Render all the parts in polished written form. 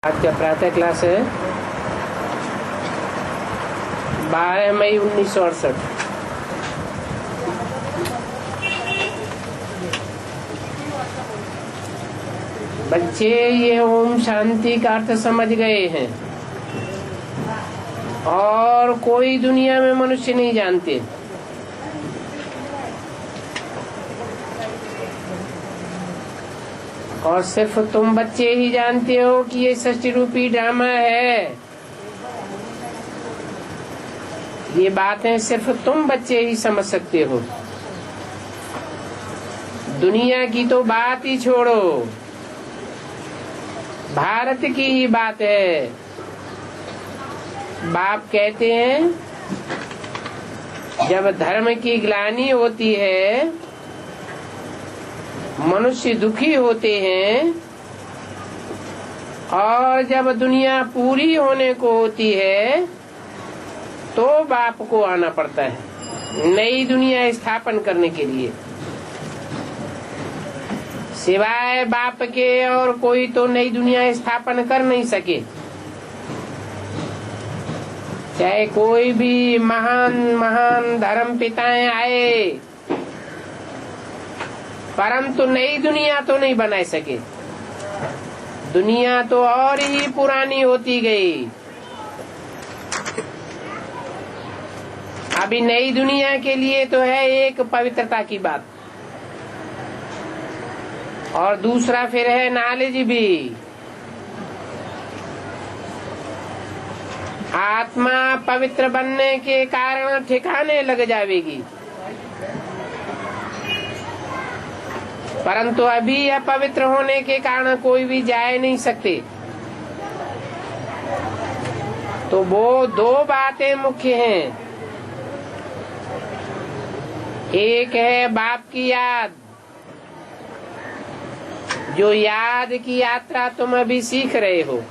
आज का प्रातः क्लास है 12 मई 1968। बच्चे ये ओम शांति का अर्थ समझ गए हैं और कोई दुनिया में मनुष्य नहीं जानते। और सिर्फ तुम बच्चे ही जानते हो कि ये सृष्टि रूपी ड्रामा है। ये बातें सिर्फ तुम बच्चे ही समझ सकते हो। दुनिया की तो बात ही छोड़ो, भारत की ही बात है। बाप कहते हैं जब धर्म की ग्लानि होती है, मनुष्य दुखी होते हैं और जब दुनिया पूरी होने को होती है तो बाप को आना पड़ता है नई दुनिया स्थापन करने के लिए। सिवाय बाप के और कोई तो नई दुनिया स्थापन कर नहीं सके। चाहे कोई भी महान महान धर्म पिताएं आए, परंतु नई दुनिया तो नहीं बना सके। दुनिया तो और ही पुरानी होती गई। अभी नई दुनिया के लिए तो है एक पवित्रता की बात, और दूसरा फिर है नॉलेज भी। आत्मा पवित्र बनने के कारण ठिकाने लग जाएगी, परंतु अभी अपवित्र होने के कारण कोई भी जा नहीं सकते। तो वो दो बातें मुख्य हैं। एक है बाप की याद, जो याद की यात्रा तुम अभी सीख रहे हो।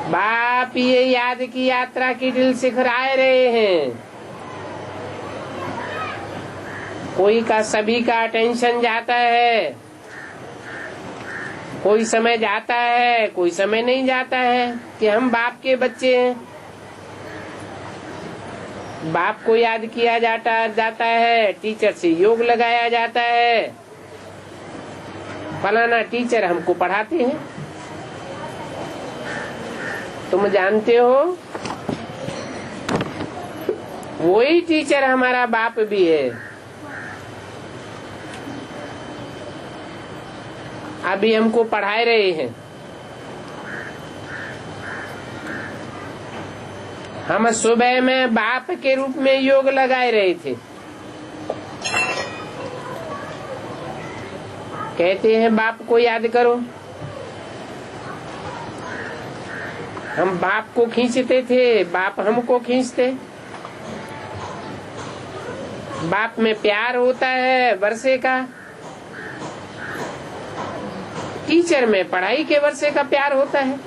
बाप ये याद की यात्रा की ड्रिल सिखा रहे हैं। कोई का सभी का अटेंशन जाता है, कोई समय जाता है, कोई समय नहीं जाता है कि हम बाप के बच्चे हैं। बाप को याद किया जाता है, टीचर से योग लगाया जाता है, फलाना टीचर हमको पढ़ाते हैं। तुम जानते हो वही टीचर हमारा बाप भी है। अभी हमको पढ़ा रहे हैं। हम सुबह में बाप के रूप में योग लगाए रहे थे। कहते हैं बाप को याद करो। हम बाप को खींचते थे, बाप हमको खींचते। बाप में प्यार होता है वर्षे का, टीचर में पढ़ाई के वर्षे का प्यार होता है।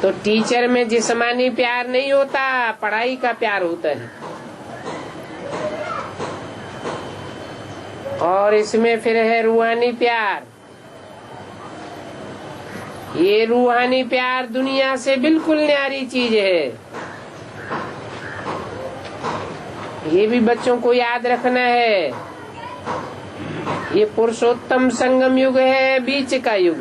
तो टीचर में जिस्मानी प्यार नहीं होता, पढ़ाई का प्यार होता है। और इसमें फिर है रूहानी प्यार। ये रूहानी प्यार दुनिया से बिल्कुल न्यारी चीज है। ये भी बच्चों को याद रखना है। ये पुरुषोत्तम संगम युग है, बीच का युग।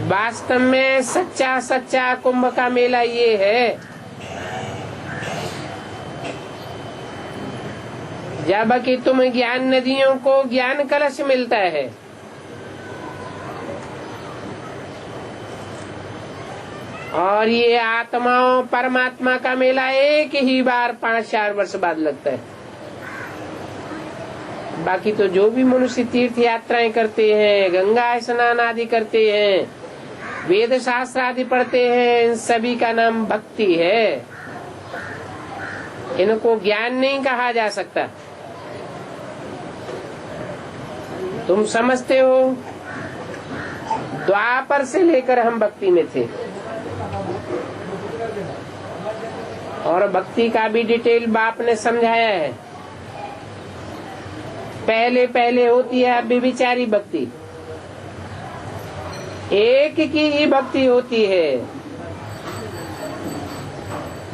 वास्तव में सच्चा सच्चा कुंभ का मेला ये है। जब कि तुम ज्ञान नदियों को ज्ञान कलश मिलता है, और ये आत्माओं परमात्मा का मेला एक ही बार 5-4 वर्ष बाद लगता है। बाकी तो जो भी मनुष्य तीर्थ यात्राएं करते हैं, गंगा स्नान आदि करते हैं, वेद शास्त्र आदि पढ़ते हैं, इन सभी का नाम भक्ति है। इनको ज्ञान नहीं कहा जा सकता। तुम समझते हो द्वापर से लेकर हम भक्ति में थे, और भक्ति का भी डिटेल बाप ने समझाया है। पहले पहले होती है अव्यभिचारी भक्ति, एक की ही भक्ति होती है।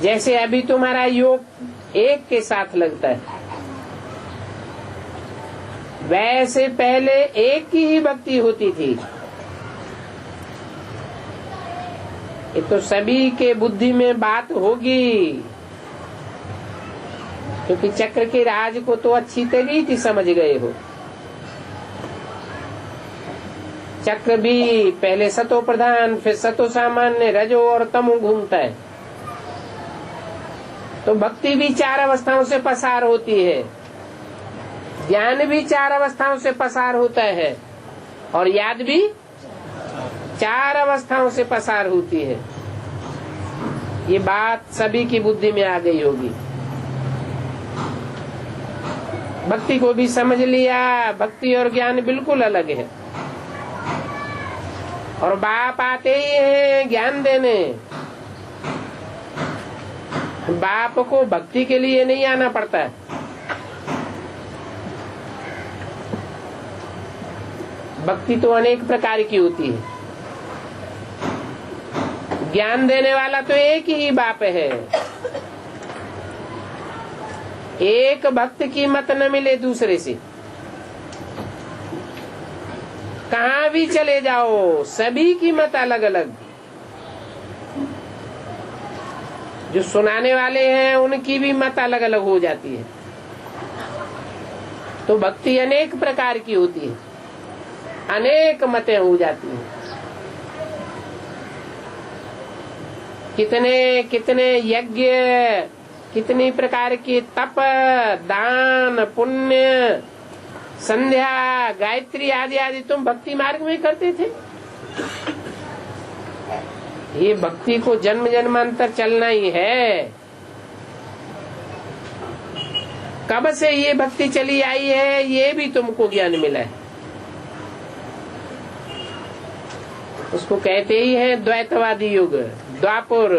जैसे अभी तुम्हारा योग एक के साथ लगता है, वैसे पहले एक की ही भक्ति होती थी। ये तो सभी के बुद्धि में बात होगी, क्योंकि चक्र के राज को तो अच्छी तरीके समझ गए हो। चक्र भी पहले सतो प्रधान, फिर सतो सामान्य, रजो और तमो घूमता है। तो भक्ति भी 4 अवस्थाओं से पसार होती है, ज्ञान भी 4 अवस्थाओं से पसार होता है, और याद भी 4 अवस्थाओं से पसार होती है। ये बात सभी की बुद्धि में आ गई होगी। भक्ति को भी समझ लिया, भक्ति और ज्ञान बिल्कुल अलग है। और बाप आते ही हैं ज्ञान देने। बाप को भक्ति के लिए नहीं आना पड़ता है। भक्ति तो अनेक प्रकार की होती है। ज्ञान देने वाला तो एक ही बाप है। एक भक्त की मत न मिले दूसरे से, कहाँ भी चले जाओ, सभी की मत अलग अलग। जो सुनाने वाले हैं उनकी भी मत अलग अलग हो जाती है। तो भक्ति अनेक प्रकार की होती है, अनेक मतें हो जाती हैं। कितने कितने यज्ञ, कितनी प्रकार की तप, दान, पुण्य, संध्या, गायत्री आदि आदि तुम भक्ति मार्ग में करते थे। ये भक्ति को जन्म जन्मांतर चलना ही है। कब से ये भक्ति चली आई है, ये भी तुमको ज्ञान मिला है। उसको कहते ही है द्वैतवादी युग, द्वापर।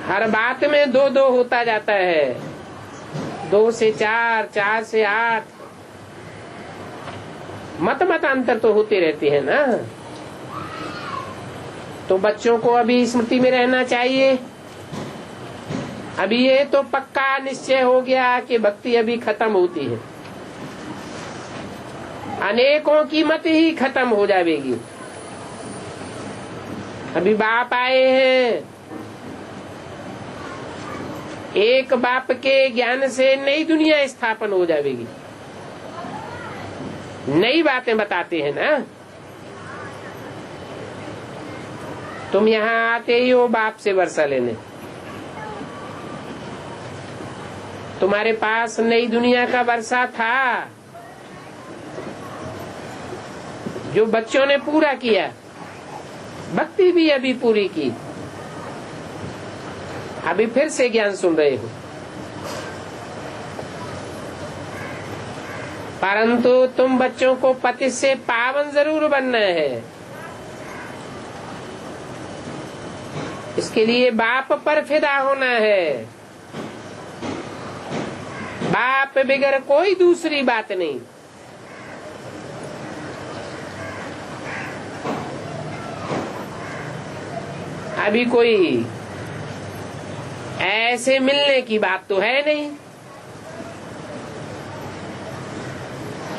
हर बात में 2-2 होता जाता है, 2 से 4, 4 से 8। मत अंतर तो होते रहते हैं ना। तो बच्चों को अभी स्मृति में रहना चाहिए। अभी ये तो पक्का निश्चय हो गया कि भक्ति अभी खत्म होती है, अनेकों की मत ही खत्म हो जाएगी। अभी बाप आए हैं, एक बाप के ज्ञान से नई दुनिया स्थापन हो जाएगी। नई बातें बताते हैं ना। तुम यहाँ आते ही हो बाप से वर्षा लेने, तुम्हारे पास नई दुनिया का वर्षा था जो बच्चों ने पूरा किया। भक्ति भी अभी पूरी की, अभी फिर से ज्ञान सुन रहे हो। परंतु तुम बच्चों को पति से पावन जरूर बनना है। इसके लिए बाप पर फिदा होना है। बाप बगैर कोई दूसरी बात नहीं। अभी कोई ऐसे मिलने की बात तो है नहीं।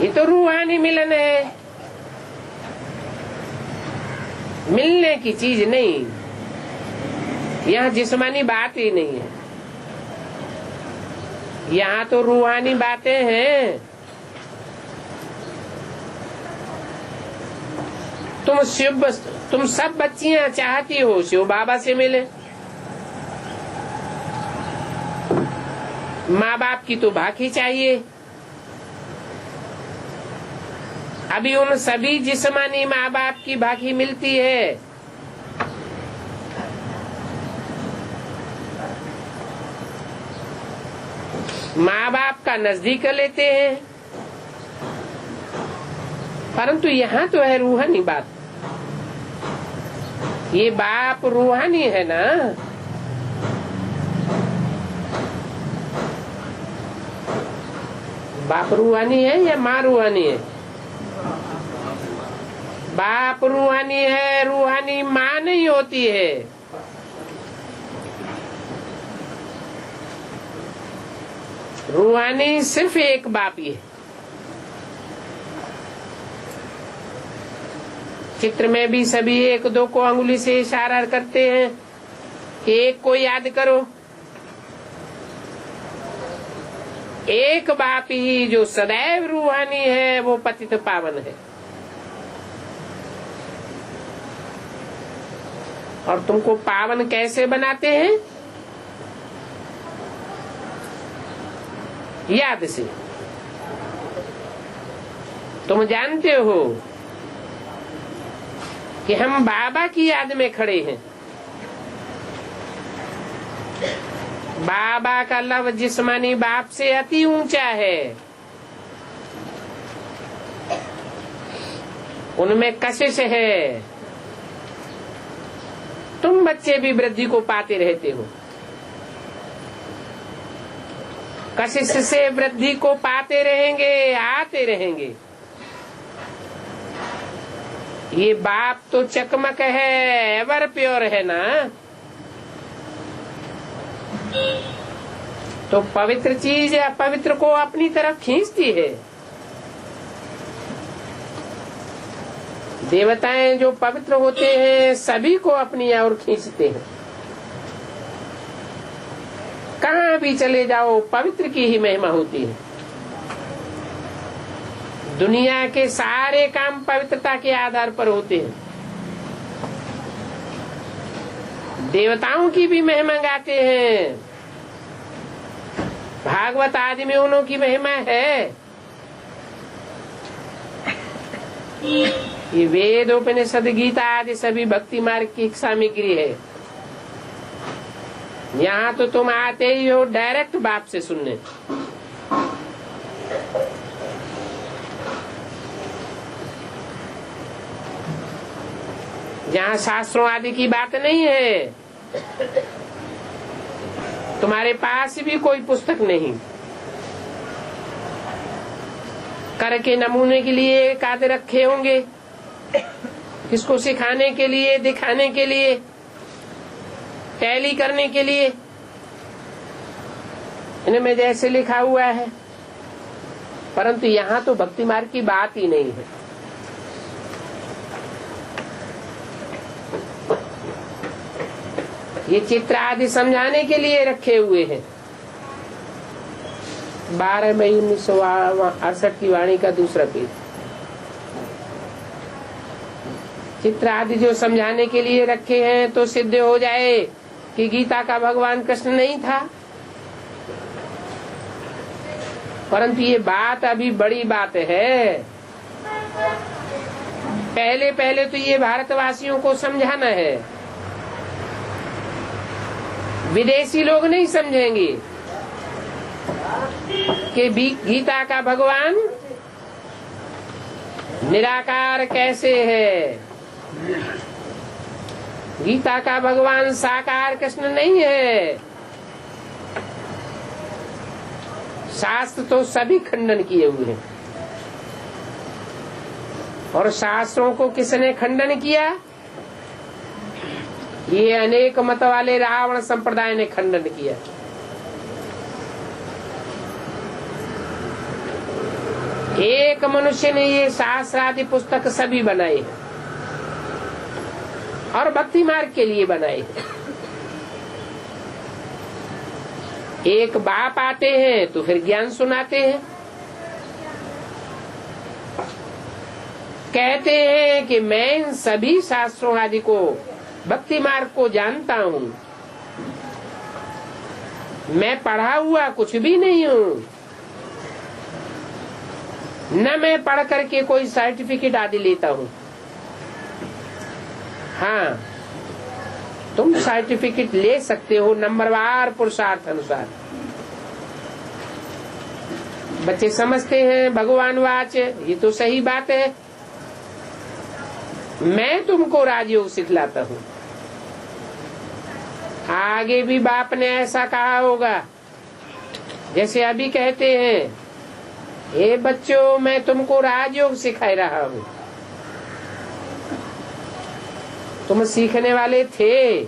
ये तो रूहानी मिलन है, मिलने की चीज नहीं। यहाँ जिस्मानी बात ही नहीं है, यहाँ तो रूहानी बातें हैं। तुम सब बच्चियां चाहती हो शिव बाबा से मिले। माँ बाप की तो भाखी चाहिए। अभी उन सभी जिस्मानी माँ बाप की भाखी मिलती है। माँ बाप का नजदीक लेते हैं, परंतु यहाँ तो है रूहानी बात। ये बाप रूहानी है ना। बाप रूहानी है या माँ रूहानी है? बाप रूहानी है, रूहानी माँ नहीं होती है। रूहानी सिर्फ एक बाप ही है। चित्र में भी सभी एक दो को अंगुली से इशारा करते हैं कि एक को याद करो। एक बाप ही जो सदैव रूहानी है वो पतित पावन है। और तुमको पावन कैसे बनाते हैं? याद से। तुम जानते हो कि हम बाबा की याद में खड़े हैं। बाबा का लव जिस्मानी बाप से अति ऊंचा है। उनमें कशिश है। तुम बच्चे भी वृद्धि को पाते रहते हो। कशिश से वृद्धि को पाते रहेंगे, आते रहेंगे। ये बाप तो चकमक है, एवर प्योर है ना। तो पवित्र चीज अपवित्र को अपनी तरफ खींचती है। देवताएं जो पवित्र होते हैं सभी को अपनी ओर खींचते हैं। कहाँ भी चले जाओ पवित्र की ही महिमा होती है। दुनिया के सारे काम पवित्रता के आधार पर होते हैं। देवताओं की भी महिमा गाते हैं। भागवत आदि में उन्हों की महिमा है। ये वेद उपनिषद गीता आदि सभी भक्ति मार्ग की सामग्री है। यहाँ तो तुम आते ही हो डायरेक्ट बाप से सुनने। जहाँ शास्त्रों आदि की बात नहीं है। तुम्हारे पास भी कोई पुस्तक नहीं। कर के नमूने के लिए एक आधे रखे होंगे, किसको सिखाने के लिए, दिखाने के लिए, टैली करने के लिए। इनमें जैसे लिखा हुआ है, परंतु यहाँ तो भक्ति मार्ग की बात ही नहीं है। ये चित्र आदि समझाने के लिए रखे हुए हैं। 12 मई 1968 की वाणी का दूसरा पेज। चित्र आदि जो समझाने के लिए रखे हैं तो सिद्ध हो जाए कि गीता का भगवान कृष्ण नहीं था। परंतु ये बात अभी बड़ी बात है। पहले पहले तो ये भारतवासियों को समझाना है। विदेशी लोग नहीं समझेंगे कि गीता का भगवान निराकार कैसे है। गीता का भगवान साकार कृष्ण नहीं है। शास्त्र तो सभी खंडन किए हुए हैं। और शास्त्रों को किसने खंडन किया? ये अनेक मत वाले रावण संप्रदाय ने खंडन किया। एक मनुष्य ने ये शास्त्र आदि पुस्तक सभी बनाए और भक्ति मार्ग के लिए बनाए। एक बाप आते हैं तो फिर ज्ञान सुनाते हैं। कहते हैं कि मैं इन सभी शास्त्रों आदि को, भक्ति मार्ग को जानता हूँ। मैं पढ़ा हुआ कुछ भी नहीं हूँ, न मैं पढ़ करके कोई सर्टिफिकेट आदि लेता हूँ। हाँ, तुम सर्टिफिकेट ले सकते हो नंबरवार पुरुषार्थ अनुसार। बच्चे समझते हैं भगवान वाच, ये तो सही बात है। मैं तुमको राजयोग सिखलाता हूँ। आगे भी बाप ने ऐसा कहा होगा, जैसे अभी कहते हैं हे बच्चों, मैं तुमको राजयोग सिखा रहा हूँ। तुम सीखने वाले थे,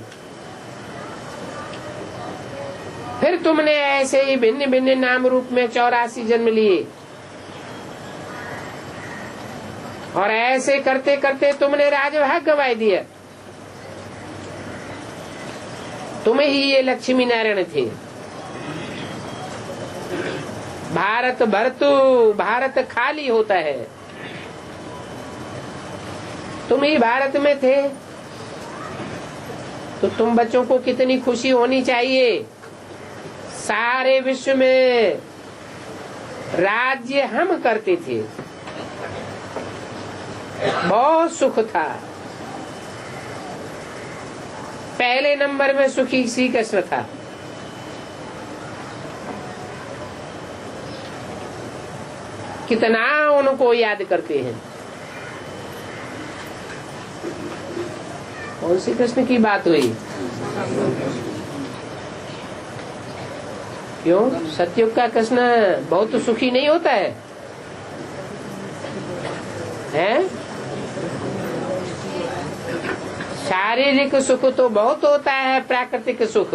फिर तुमने ऐसे ही भिन्न भिन्न नाम रूप में 84 जन्म लिए, और ऐसे करते करते तुमने राजभाग गंवा दिया। तुम ही ये लक्ष्मी नारायण थे। भारत भरतु, भारत खाली होता है, तुम ही भारत में थे। तो तुम बच्चों को कितनी खुशी होनी चाहिए। सारे विश्व में राज्य हम करते थे, बहुत सुख था। पहले नंबर में सुखी श्री कृष्ण था। कितना उनको याद करते हैं। कौन सी कृष्ण की बात हुई? क्यों? सतयुग का कृष्ण बहुत सुखी नहीं होता है, हैं? शारीरिक सुख तो बहुत होता है, प्राकृतिक सुख,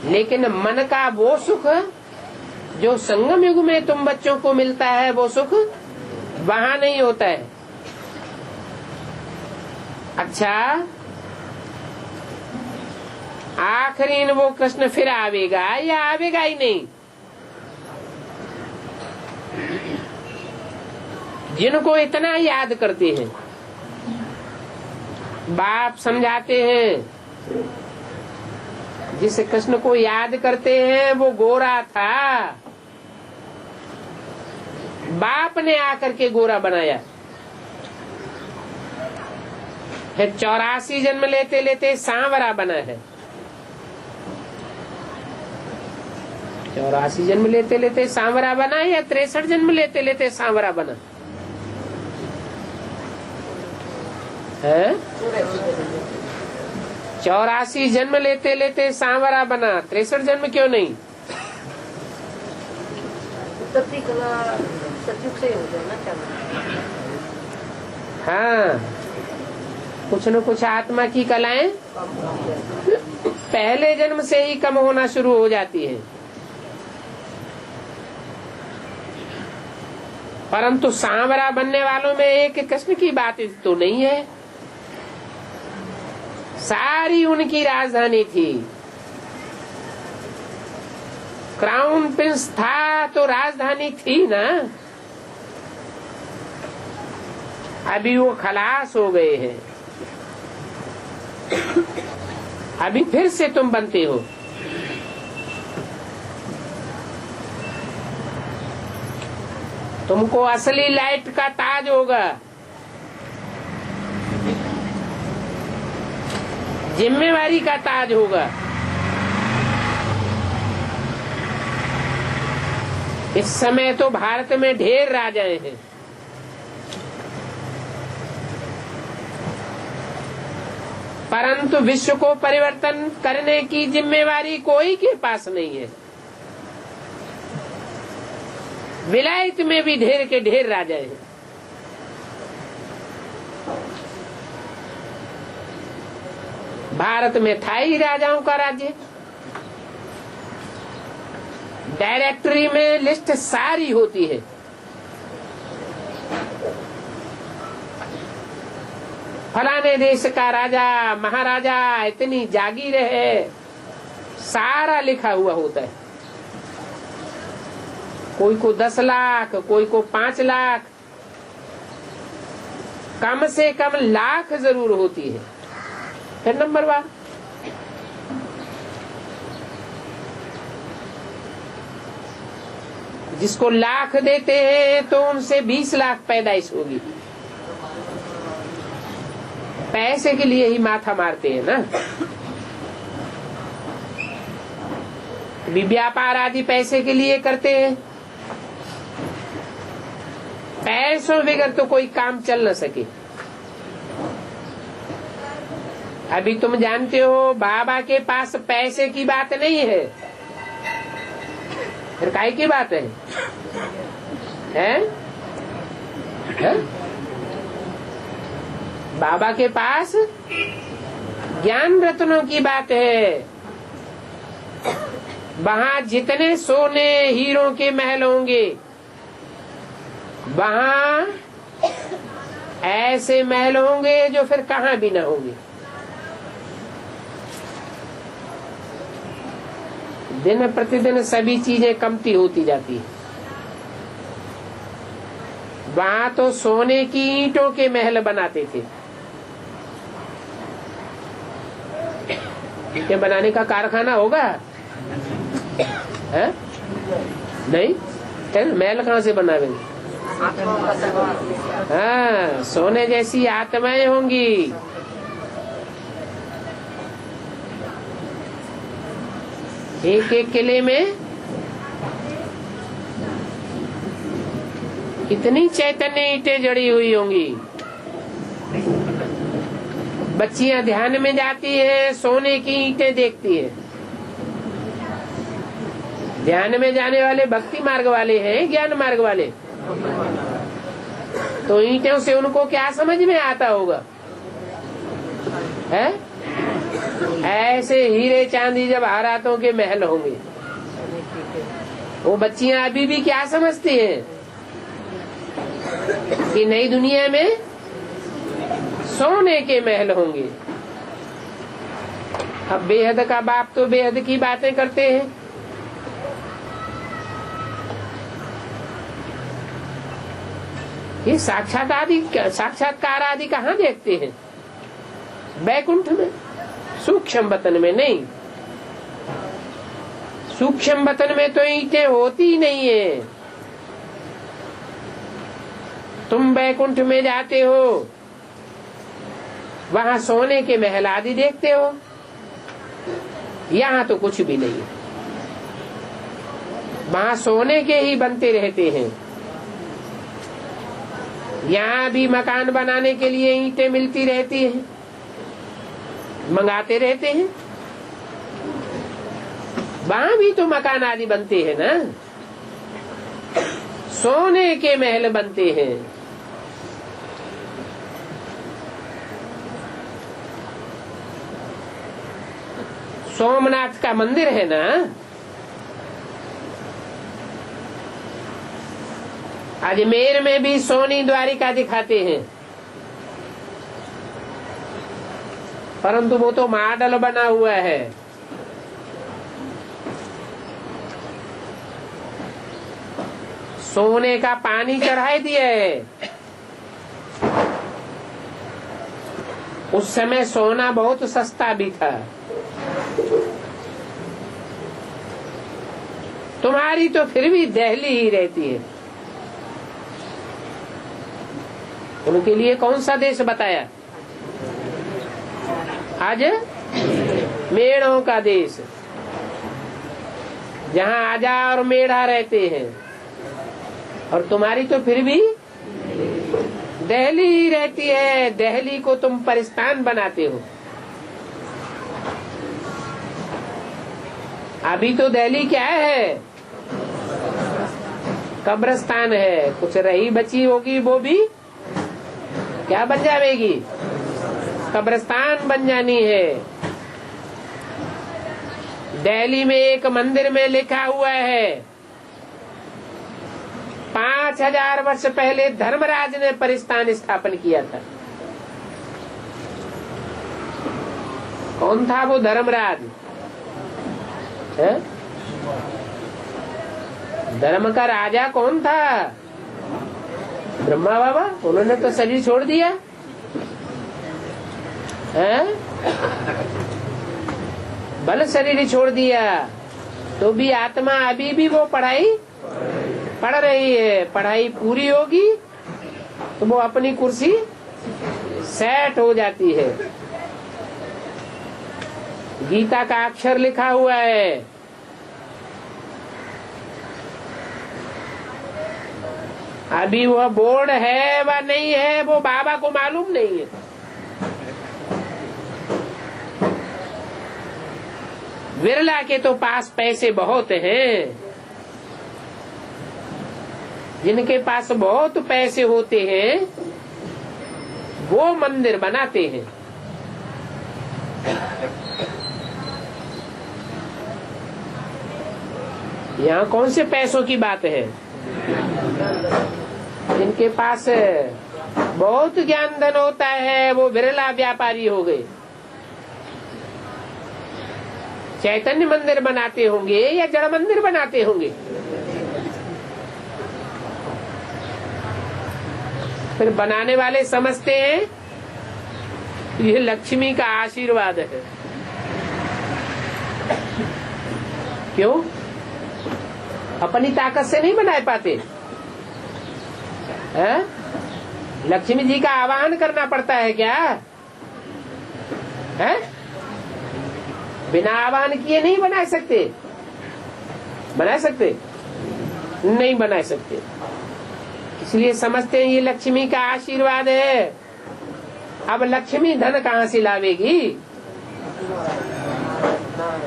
लेकिन मन का वो सुख जो संगम युग में तुम बच्चों को मिलता है, वो सुख वहां नहीं होता है। अच्छा, आखिरी वो कृष्ण फिर आवेगा या आवेगा ही नहीं? जिनको इतना याद करते हैं, बाप समझाते हैं, जिस कृष्ण को याद करते हैं वो गोरा था, बाप ने आकर के गोरा बनाया। फिर 84 जन्म लेते लेते सांवरा बना है। 84 जन्म लेते लेते सांवरा बना या 63 जन्म लेते लेते सांवरा बना है? 84 जन्म लेते लेते सांवरा बना, 63 जन्म क्यों नहीं? उत्पत्ति कला सतयुग से हो जाए ना। हाँ, कुछ न कुछ आत्मा की कलाएं पहले जन्म से ही कम होना शुरू हो जाती है। परंतु सांवरा बनने वालों में एक कृष्ण की बात तो नहीं है। सारी उनकी राजधानी थी। क्राउन प्रिंस था तो राजधानी थी ना। अभी वो खलास हो गए हैं, अभी फिर से तुम बनते हो। तुमको असली लाइट का ताज होगा, जिम्मेवारी का ताज होगा। इस समय तो भारत में ढेर राजाएं हैं, परंतु विश्व को परिवर्तन करने की जिम्मेवारी कोई के पास नहीं है। विलायत में भी ढेर के ढेर राजाएं हैं। भारत में था ही राजाओं का राज्य। डायरेक्टरी में लिस्ट सारी होती है। फलाने देश का राजा महाराजा इतनी जागीर है, सारा लिखा हुआ होता है। कोई को 10 लाख, कोई को 5 लाख, कम से कम लाख जरूर होती है। फिर नंबर 1 जिसको लाख देते हैं तो उनसे 20 लाख पैदाइश होगी। पैसे के लिए ही माथा मारते हैं ना। व्यापार आदि पैसे के लिए करते हैं। पैसों बगैर तो कोई काम चल न सके। अभी तुम जानते हो बाबा के पास पैसे की बात नहीं है, फिर काहे की बात है? बाबा के पास ज्ञान रत्नों की बात है। वहाँ जितने सोने हीरों के महल होंगे, वहाँ ऐसे महल होंगे जो फिर कहाँ भी न होंगे। दिन प्रतिदिन सभी चीजें कमती होती जाती है। वहाँ तो सोने की ईंटों के महल बनाते थे। ईंटें बनाने का कारखाना होगा है? नहीं, महल कहाँ से बनावेंगे? हाँ, सोने जैसी आत्माएं होंगी। एक एक किले में कितनी चैतन्य ईंटें जड़ी हुई होंगी। बच्चियां ध्यान में जाती हैं, सोने की ईंटें देखती हैं। ध्यान में जाने वाले भक्ति मार्ग वाले हैं, ज्ञान मार्ग वाले। तो ईंटों से उनको क्या समझ में आता होगा? है ऐसे हीरे चांदी जब हारातों के महल होंगे, वो बच्चियां अभी भी क्या समझती हैं कि नई दुनिया में सोने के महल होंगे। अब बेहद का बाप तो बेहद की बातें करते हैं। ये साक्षात्कार आदि कहाँ देखते हैं? बैकुंठ में, सूक्ष्म वतन में नहीं। सूक्ष्म वतन में तो ईंटें होती ही नहीं है। तुम बैकुंठ में जाते हो, वहाँ सोने के महल आदि देखते हो। यहाँ तो कुछ भी नहीं है। वहाँ सोने के ही बनते रहते हैं। यहाँ भी मकान बनाने के लिए ईंटें मिलती रहती हैं, मंगाते रहते हैं। वहाँ भी तो मकान आदि बनते हैं ना, सोने के महल बनते हैं। सोमनाथ का मंदिर है ना, अजमेर में भी सोनी द्वारिका दिखाते हैं, परंतु वो तो मॉडल बना हुआ है। सोने का पानी चढ़ाई दिया है। उस समय सोना बहुत सस्ता भी था। तुम्हारी तो फिर भी दिल्ली ही रहती है। उनके लिए कौन सा देश बताया? आज मेढ़ों का देश, जहाँ आजा और मेढ़ा रहते हैं। और तुम्हारी तो फिर भी दिल्ली ही रहती है। दिल्ली को तुम परिस्तान बनाते हो। अभी तो दिल्ली क्या है? कब्रिस्तान है। कुछ रही बची होगी वो भी क्या बन जाएगी? कब्रिस्तान बन जानी है। दिल्ली में एक मंदिर में लिखा हुआ है 5000 वर्ष पहले धर्मराज ने परिस्तान स्थापन किया था। कौन था वो धर्मराज? है? धर्म का राजा कौन था? ब्रह्मा बाबा। उन्होंने तो शरीर छोड़ दिया है? बल शरीर छोड़ दिया, तो भी आत्मा अभी भी वो पढ़ाई पढ़ रही है। पढ़ाई पूरी होगी तो वो अपनी कुर्सी सेट हो जाती है। गीता का अक्षर लिखा हुआ है, अभी वह बोर्ड है व नहीं है वो बाबा को मालूम नहीं है। विरला के तो पास पैसे बहुत हैं, जिनके पास बहुत पैसे होते हैं वो मंदिर बनाते हैं। यहाँ कौन से पैसों की बात है? जिनके पास बहुत ज्ञान धन होता है वो बिरला व्यापारी हो गए। चैतन्य मंदिर बनाते होंगे या जड़ मंदिर बनाते होंगे? फिर बनाने वाले समझते हैं ये लक्ष्मी का आशीर्वाद है। क्यों? अपनी ताकत से नहीं बना पाते है? लक्ष्मी जी का आवाहन करना पड़ता है क्या है? बिना आवाहन किए नहीं बना सकते? बना सकते? नहीं बना सकते। इसलिए समझते हैं ये लक्ष्मी का आशीर्वाद है। अब लक्ष्मी धन कहाँ से लावेगी?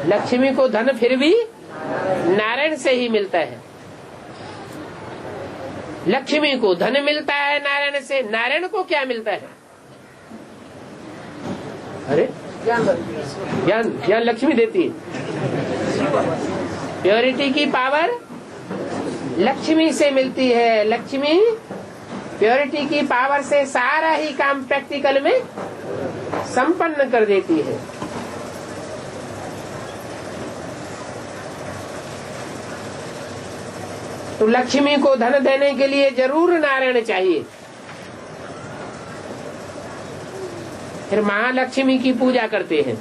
लक्ष्मी को धन फिर भी नारायण से ही मिलता है। लक्ष्मी को धन मिलता है नारायण से। नारायण को क्या मिलता है? अरे ज्ञान। ज्ञान लक्ष्मी देती है। प्योरिटी की पावर लक्ष्मी से मिलती है। लक्ष्मी प्योरिटी की पावर से सारा ही काम प्रैक्टिकल में संपन्न कर देती है। तो लक्ष्मी को धन देने के लिए जरूर नारायण चाहिए। फिर महालक्ष्मी की पूजा करते हैं।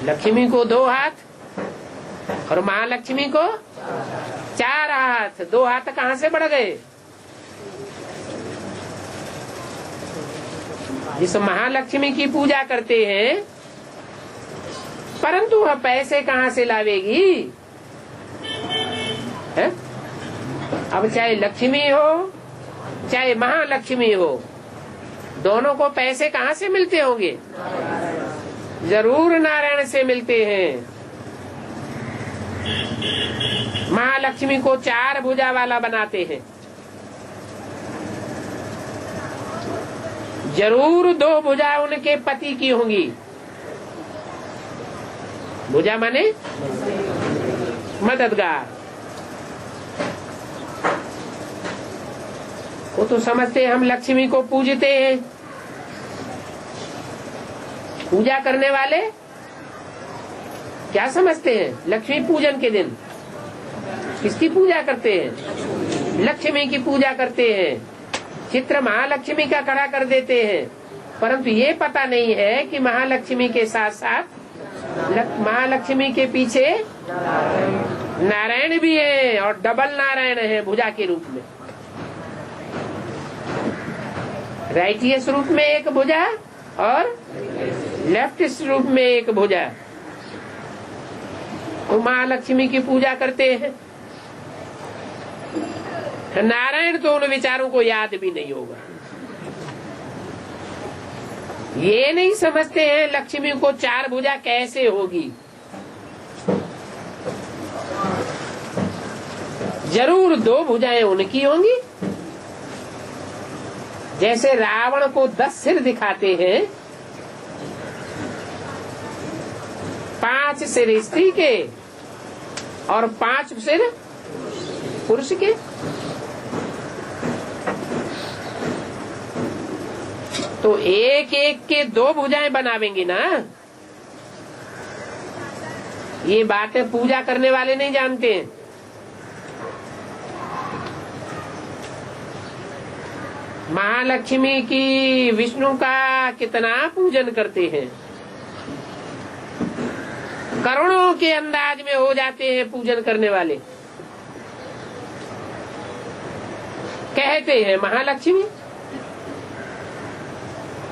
लक्ष्मी को 2 हाथ और महालक्ष्मी को 4 हाथ। 2 हाथ कहाँ से बढ़ गए? जिस महालक्ष्मी की पूजा करते हैं, परंतु वह पैसे कहाँ से लावेगी है? अब चाहे लक्ष्मी हो चाहे महालक्ष्मी हो, दोनों को पैसे कहाँ से मिलते होंगे? जरूर नारायण से मिलते हैं। महालक्ष्मी को 4 भुजा वाला बनाते हैं। जरूर 2 भुजा उनके पति की होंगी। भुजा माने मददगार। वो तो समझते हैं हम लक्ष्मी को पूजते हैं। पूजा करने वाले क्या समझते हैं? लक्ष्मी पूजन के दिन किसकी पूजा करते हैं? लक्ष्मी की पूजा करते हैं। चित्र महालक्ष्मी का खड़ा कर देते हैं, परंतु ये पता नहीं है कि महालक्ष्मी के साथ साथ महालक्ष्मी के पीछे नारायण भी है और डबल नारायण है भुजा के रूप में। राइटियस रूप में एक भुजा और लेफ्टिस्ट रूप में एक भुजा। तो महालक्ष्मी की पूजा करते हैं। नारायण तो उन विचारों को याद भी नहीं होगा। ये नहीं समझते हैं लक्ष्मी को 4 भुजा कैसे होगी। जरूर 2 भुजाएं उनकी होंगी। जैसे रावण को 10 सिर दिखाते हैं, 5 सिर स्त्री के और 5 सिर पुरुष के। तो एक एक के 2 भुजाएं बनावेंगे ना। ये बातें पूजा करने वाले नहीं जानते हैं। महालक्ष्मी की विष्णु का कितना पूजन करते हैं। करोड़ों के अंदाज में हो जाते हैं पूजन करने वाले। कहते हैं महालक्ष्मी,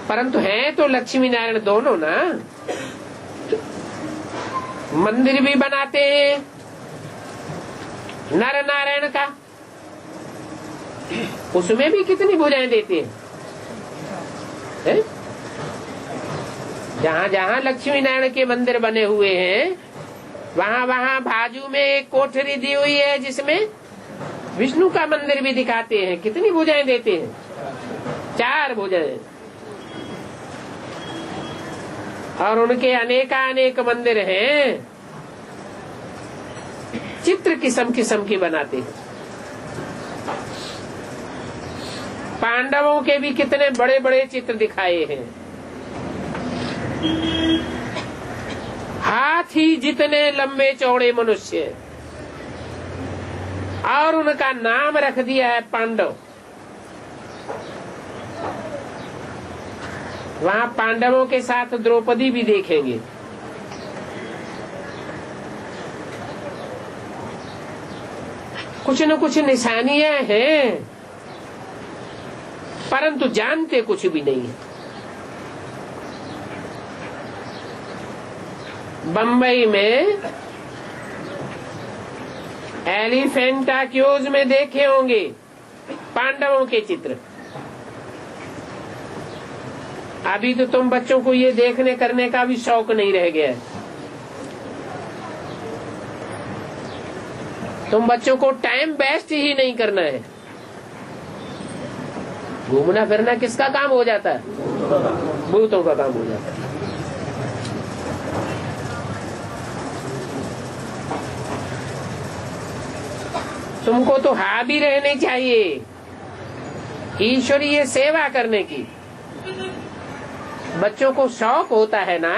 परंतु हैं तो लक्ष्मी नारायण दोनों ना। मंदिर भी बनाते हैं नर नारायण का, उसमें भी कितनी भुजाएं देते हैं। जहाँ जहाँ लक्ष्मी नारायण के मंदिर बने हुए हैं वहाँ बाजू में एक कोठरी दी हुई है जिसमें विष्णु का मंदिर भी दिखाते हैं। कितनी भुजाएं देते हैं? 4 भुजाएं। और उनके अनेक मंदिर हैं, चित्र किस्म किस्म की बनाते हैं। पांडवों के भी कितने बड़े बड़े चित्र दिखाए हैं। हाथी जितने लंबे चौड़े मनुष्य, और उनका नाम रख दिया है पांडव। वहाँ पांडवों के साथ द्रौपदी भी देखेंगे। कुछ न कुछ निशानियां हैं, परंतु जानते कुछ भी नहीं है। बंबई में एलिफेंटा क्यूज में देखे होंगे पांडवों के चित्र। अभी तो तुम बच्चों को ये देखने करने का भी शौक नहीं रह गया है। तुम बच्चों को टाइम वेस्ट ही नहीं करना है। घूमना फिरना किसका काम हो जाता है? भूतों का काम हो जाता है। तुमको तो हावी रहनी चाहिए ईश्वरीय सेवा करने की। बच्चों को शौक होता है ना,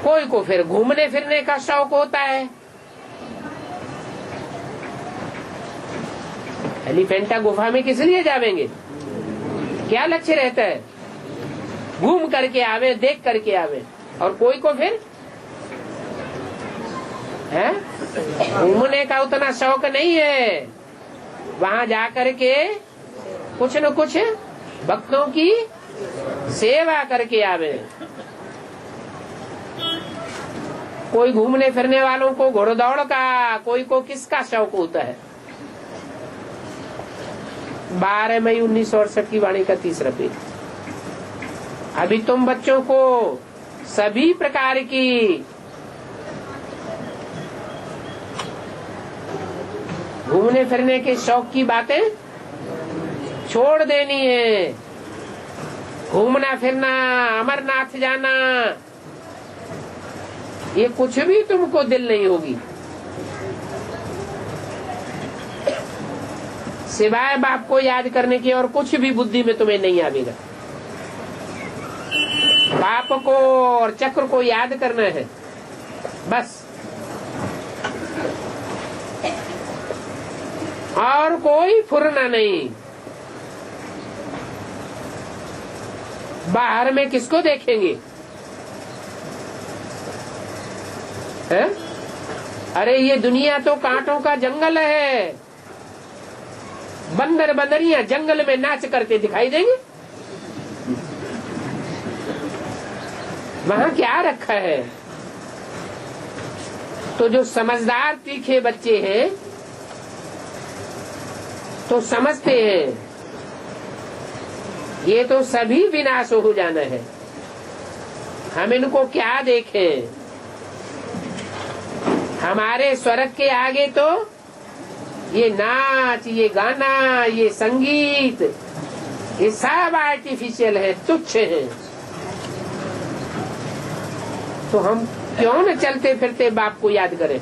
कोई को फिर घूमने फिरने का शौक होता है। एलिफेंटा गुफा में किस लिए जावेंगे? क्या लक्ष्य रहता है? घूम करके आवे, देख करके आवे। और कोई को फिर है घूमने का उतना शौक नहीं है। वहाँ जाकर के कुछ न कुछ भक्तों की सेवा करके आवे। कोई घूमने फिरने वालों को घोड़दौड़ का, कोई को किसका शौक होता है। 12 मई 1968 की वाणी का 3रा पेज। अभी तुम बच्चों को सभी प्रकार की घूमने फिरने के शौक की बातें छोड़ देनी है। घूमना फिरना, अमरनाथ जाना, ये कुछ भी तुमको दिल नहीं होगी। सिवाय बाप को याद करने की और कुछ भी बुद्धि में तुम्हें नहीं आवेगा। बाप को और चक्र को याद करना है बस, और कोई फुरना नहीं। बाहर में किसको देखेंगे? है? अरे ये दुनिया तो कांटों का जंगल है। बंदर बंदरियां जंगल में नाच करते दिखाई देंगे। वहां क्या रखा है? तो जो समझदार तीखे बच्चे हैं तो समझते हैं ये तो सभी विनाश हो जाना है। हम इनको क्या देखें? हमारे स्वर्ग के आगे तो ये नाच, ये गाना, ये संगीत, ये सब आर्टिफिशियल है, तुच्छ है। तो हम क्यों न चलते फिरते बाप को याद करें?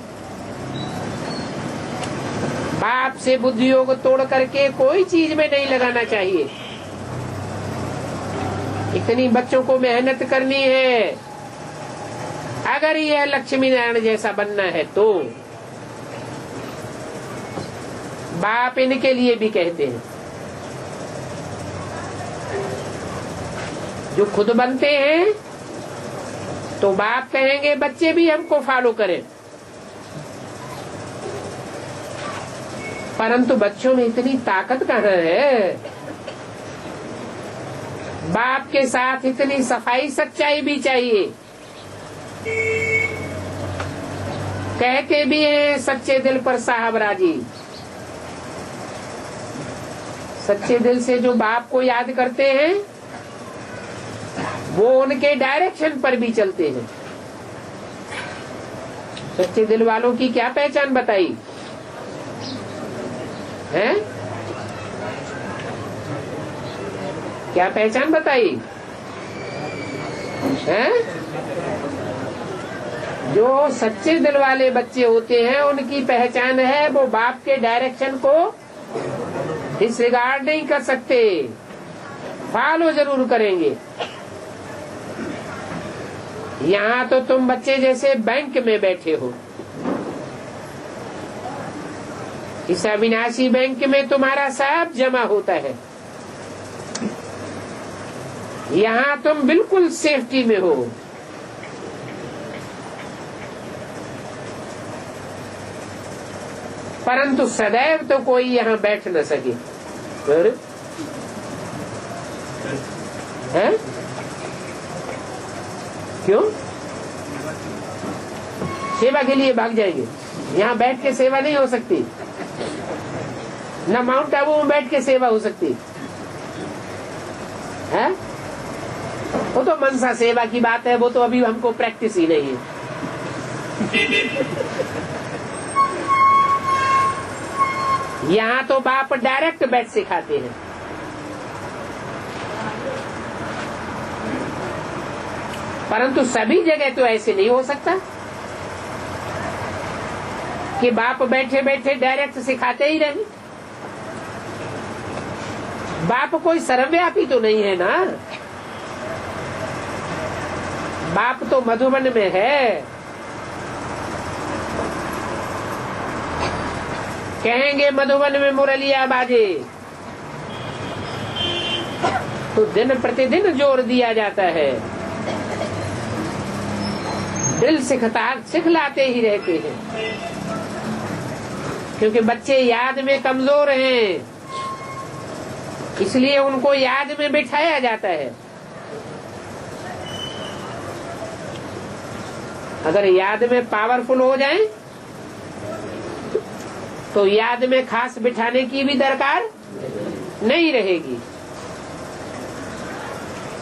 बाप से बुद्धियों को तोड़ करके कोई चीज में नहीं लगाना चाहिए। इतनी बच्चों को मेहनत करनी है। अगर यह लक्ष्मी नारायण जैसा बनना है तो बाप इनके लिए भी कहते हैं। जो खुद बनते हैं तो बाप कहेंगे बच्चे भी हमको फॉलो करें। परंतु बच्चों में इतनी ताकत कहाँ है? बाप के साथ इतनी सफाई सच्चाई भी चाहिए। कहते भी हैं सच्चे दिल पर साहब राजी। सच्चे दिल से जो बाप को याद करते हैं वो उनके डायरेक्शन पर भी चलते हैं। सच्चे दिल वालों की क्या पहचान बताई है? क्या पहचान बताई है? जो सच्चे दिल वाले बच्चे होते हैं उनकी पहचान है वो बाप के डायरेक्शन को डिसरिगार्ड नहीं कर सकते, फॉलो जरूर करेंगे। यहाँ तो तुम बच्चे जैसे बैंक में बैठे हो, इस अविनाशी बैंक में तुम्हारा सब जमा होता है। यहाँ तुम बिल्कुल सेफ्टी में हो। परंतु सदैव तो कोई यहाँ बैठ न सके, है? क्यों? सेवा के लिए भाग जाएंगे। यहाँ बैठ के सेवा नहीं हो सकती, न माउंट आबू में बैठ के सेवा हो सकती है। वो तो मनसा सेवा की बात है, वो तो अभी हमको प्रैक्टिस ही नहीं है। यहाँ तो बाप डायरेक्ट बैठ सिखाते हैं। परंतु सभी जगह तो ऐसे नहीं हो सकता कि बाप बैठे बैठे डायरेक्ट सिखाते ही रहे। बाप कोई सर्वव्यापी तो नहीं है ना। बाप तो मधुबन में है। कहेंगे मधुबन में मुरलिया बाजे तो दिन प्रतिदिन जोर दिया जाता है, दिल सिखलाते ही रहते हैं, क्योंकि बच्चे याद में कमजोर हैं, इसलिए उनको याद में बिठाया जाता है। अगर याद में पावरफुल हो जाएं, तो याद में खास बिठाने की भी दरकार नहीं रहेगी।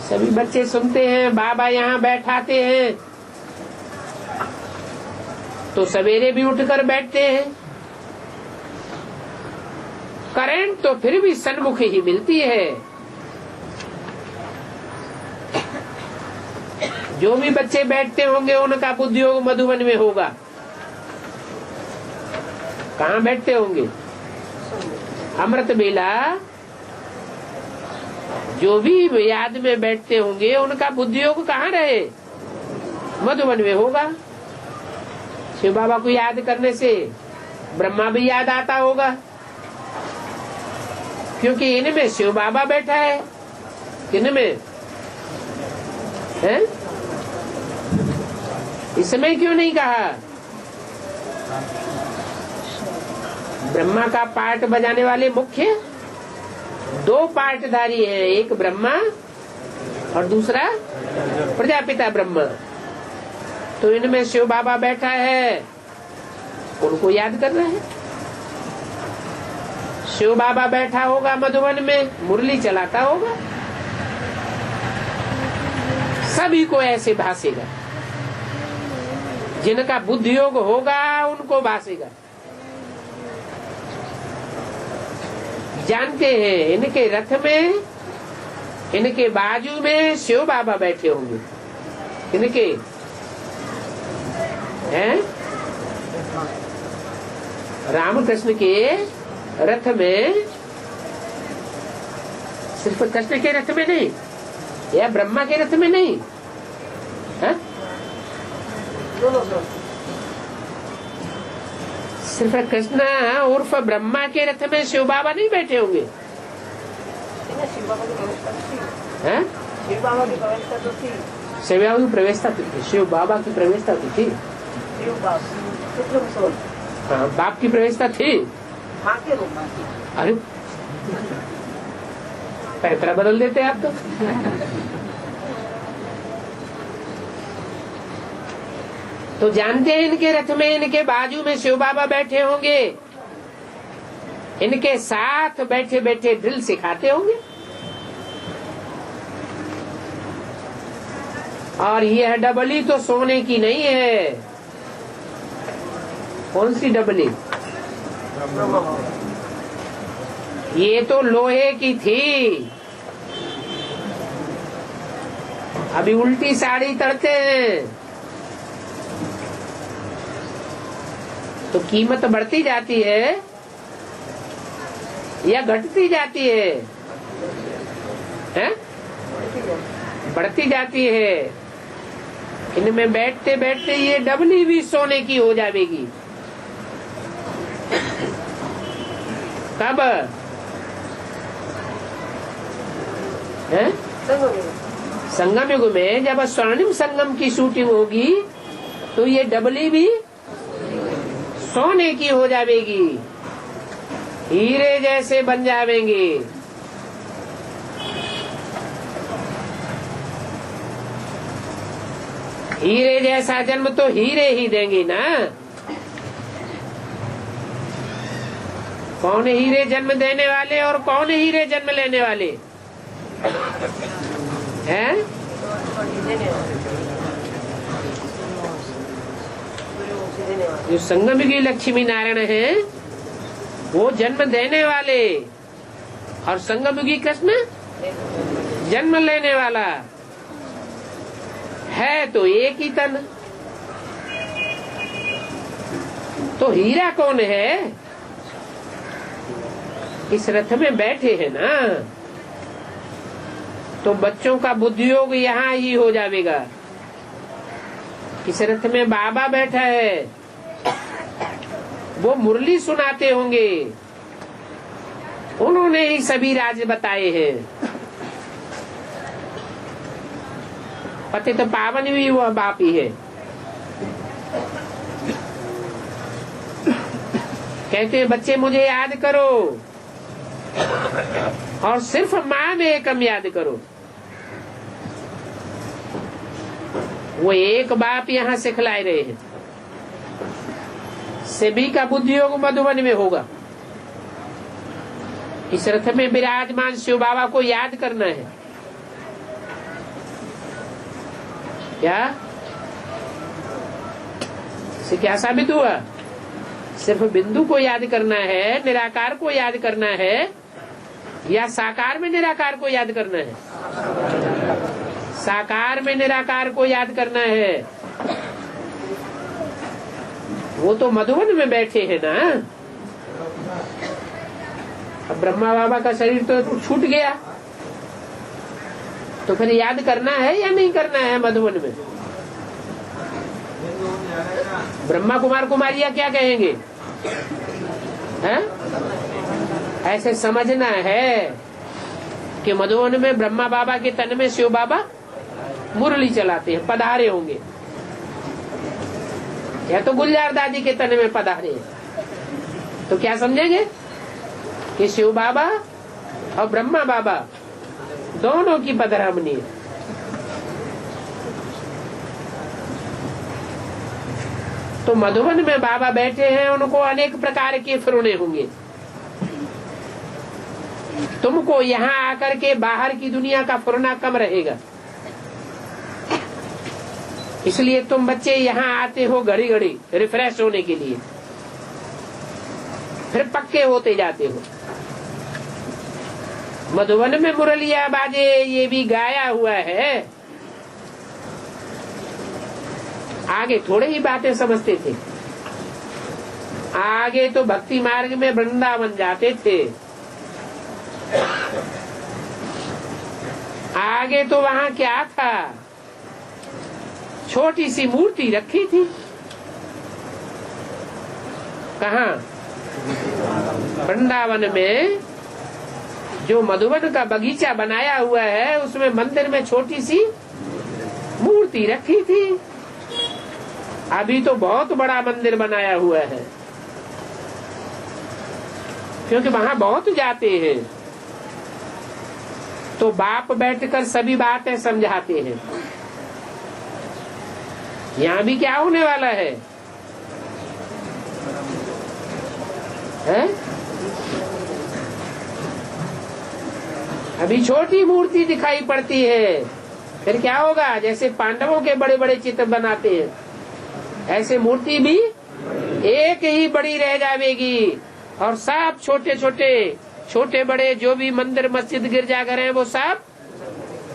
सभी बच्चे सुनते हैं बाबा यहाँ बैठाते हैं, तो सवेरे भी उठकर बैठते हैं। करंट तो फिर भी सन्मुख ही मिलती है। जो भी बच्चे बैठते होंगे उनका बुद्धियोग मधुबन में होगा। कहाँ बैठते होंगे? अमृत बेला जो भी याद में बैठते होंगे उनका बुद्धियोग कहाँ रहे? मधुबन में होगा। शिव बाबा को याद करने से ब्रह्मा भी याद आता होगा, क्योंकि इनमें शिव बाबा बैठा है। किनमें है? इसमें क्यों नहीं कहा? ब्रह्मा का पार्ट बजाने वाले मुख्य दो पार्टधारी हैं, एक ब्रह्मा और दूसरा प्रजापिता ब्रह्मा। तो इनमें शिव बाबा बैठा है, उनको याद करना है। शिव बाबा बैठा होगा मधुबन में, मुरली चलाता होगा, सभी को ऐसे भासेगा। जिनका बुद्धियोग होगा उनको भासेगा। जानते हैं इनके रथ में, इनके बाजू में शिव बाबा बैठे होंगे। इनके हैं रामकृष्ण के रथ में, सिर्फ कृष्ण के रथ में नहीं या ब्रह्मा के रथ में नहीं है? सिर्फ कृष्ण उर्फ ब्रह्मा के रथ में शिव बाबा नहीं बैठे होंगे। शिव बाबा की व्यवस्था तो थी। शिव बाबा की प्रवेशता तो थी। शिव बाबा की प्रवेशता तो थी। हाँ, बाप की प्रवेशता थी। अरे पैतरा बदल देते आप तो। तो जानते हैं इनके रथ में, इनके बाजू में शिव बाबा बैठे होंगे, इनके साथ बैठे बैठे ड्रिल सिखाते होंगे। और यह डबली तो सोने की नहीं है, कौन सी डबली? ये तो लोहे की थी, अभी उल्टी साड़ी तड़ते हैं तो कीमत बढ़ती जाती है या घटती जाती है? हैं? बढ़ती जाती है। इनमें बैठते बैठते ये डबली भी सोने की हो जाएगी। कब? हैं? संगम युग में जब स्वर्णिम संगम की शूटिंग होगी तो ये डबली भी सोने की हो जाएगी, हीरे जैसे बन जाएंगे। हीरे जैसा जन्म तो हीरे ही देंगे ना। कौन हीरे जन्म देने वाले और कौन हीरे जन्म लेने वाले हैं? जो संगम की लक्ष्मी नारायण है वो जन्म देने वाले, और संगम की कृष्ण जन्म लेने वाला है। तो एक ही तन। तो हीरा कौन है? इस रथ में बैठे हैं ना, तो बच्चों का बुद्धियोग यहाँ ही हो जाएगा। इस रथ में बाबा बैठा है, वो मुरली सुनाते होंगे, उन्होंने ही सभी राज बताए हैं। पतित पावन भी वह बाप ही है। कहते हैं बच्चे मुझे याद करो, और सिर्फ माँ में एकम याद करो। वो एक बाप यहाँ सिखलाए रहे हैं। सभी का बुद्धियोग मधुबन में होगा। इस रथ में विराजमान शिव बाबा को याद करना है। क्या से क्या साबित हुआ? सिर्फ बिंदु को याद करना है, निराकार को याद करना है, या साकार में निराकार को याद करना है? साकार में निराकार को याद करना है। वो तो मधुबन में बैठे हैं ना। अब ब्रह्मा बाबा का शरीर तो छूट गया, तो फिर याद करना है या नहीं करना है? मधुबन में ब्रह्मा कुमार कुमारियां क्या कहेंगे? हैं? ऐसे समझना है कि मधुबन में ब्रह्मा बाबा के तन में शिव बाबा मुरली चलाते हैं, पधारे होंगे, या तो गुलजार दादी के तन में पधारे हैं। तो क्या समझेंगे कि शिव बाबा और ब्रह्मा बाबा दोनों की पधरामनी है। तो मधुबन में बाबा बैठे हैं, उनको अनेक प्रकार के फिरौने होंगे। तुमको यहाँ आकर के बाहर की दुनिया का फिरौना कम रहेगा, इसलिए तुम बच्चे यहाँ आते हो घड़ी घड़ी रिफ्रेश होने के लिए, फिर पक्के होते जाते हो। मधुबन में मुरलिया बाजे ये भी गाया हुआ है। आगे थोड़े ही बातें समझते थे, आगे तो भक्ति मार्ग में वृंदावन जाते थे। आगे तो वहाँ क्या था? छोटी सी मूर्ति रखी थी। कहाँ? वृंदावन में जो मधुबन का बगीचा बनाया हुआ है, उसमें मंदिर में छोटी सी मूर्ति रखी थी। अभी तो बहुत बड़ा मंदिर बनाया हुआ है, क्योंकि वहां बहुत जाते हैं। तो बाप बैठकर सभी बातें समझाते हैं। यहाँ भी क्या होने वाला है? अभी छोटी मूर्ति दिखाई पड़ती है, फिर क्या होगा? जैसे पांडवों के बड़े बड़े चित्र बनाते हैं, ऐसे मूर्ति भी एक ही बड़ी रह जाएगी और सब छोटे बड़े जो भी मंदिर मस्जिद गिरजाघर हैं वो सब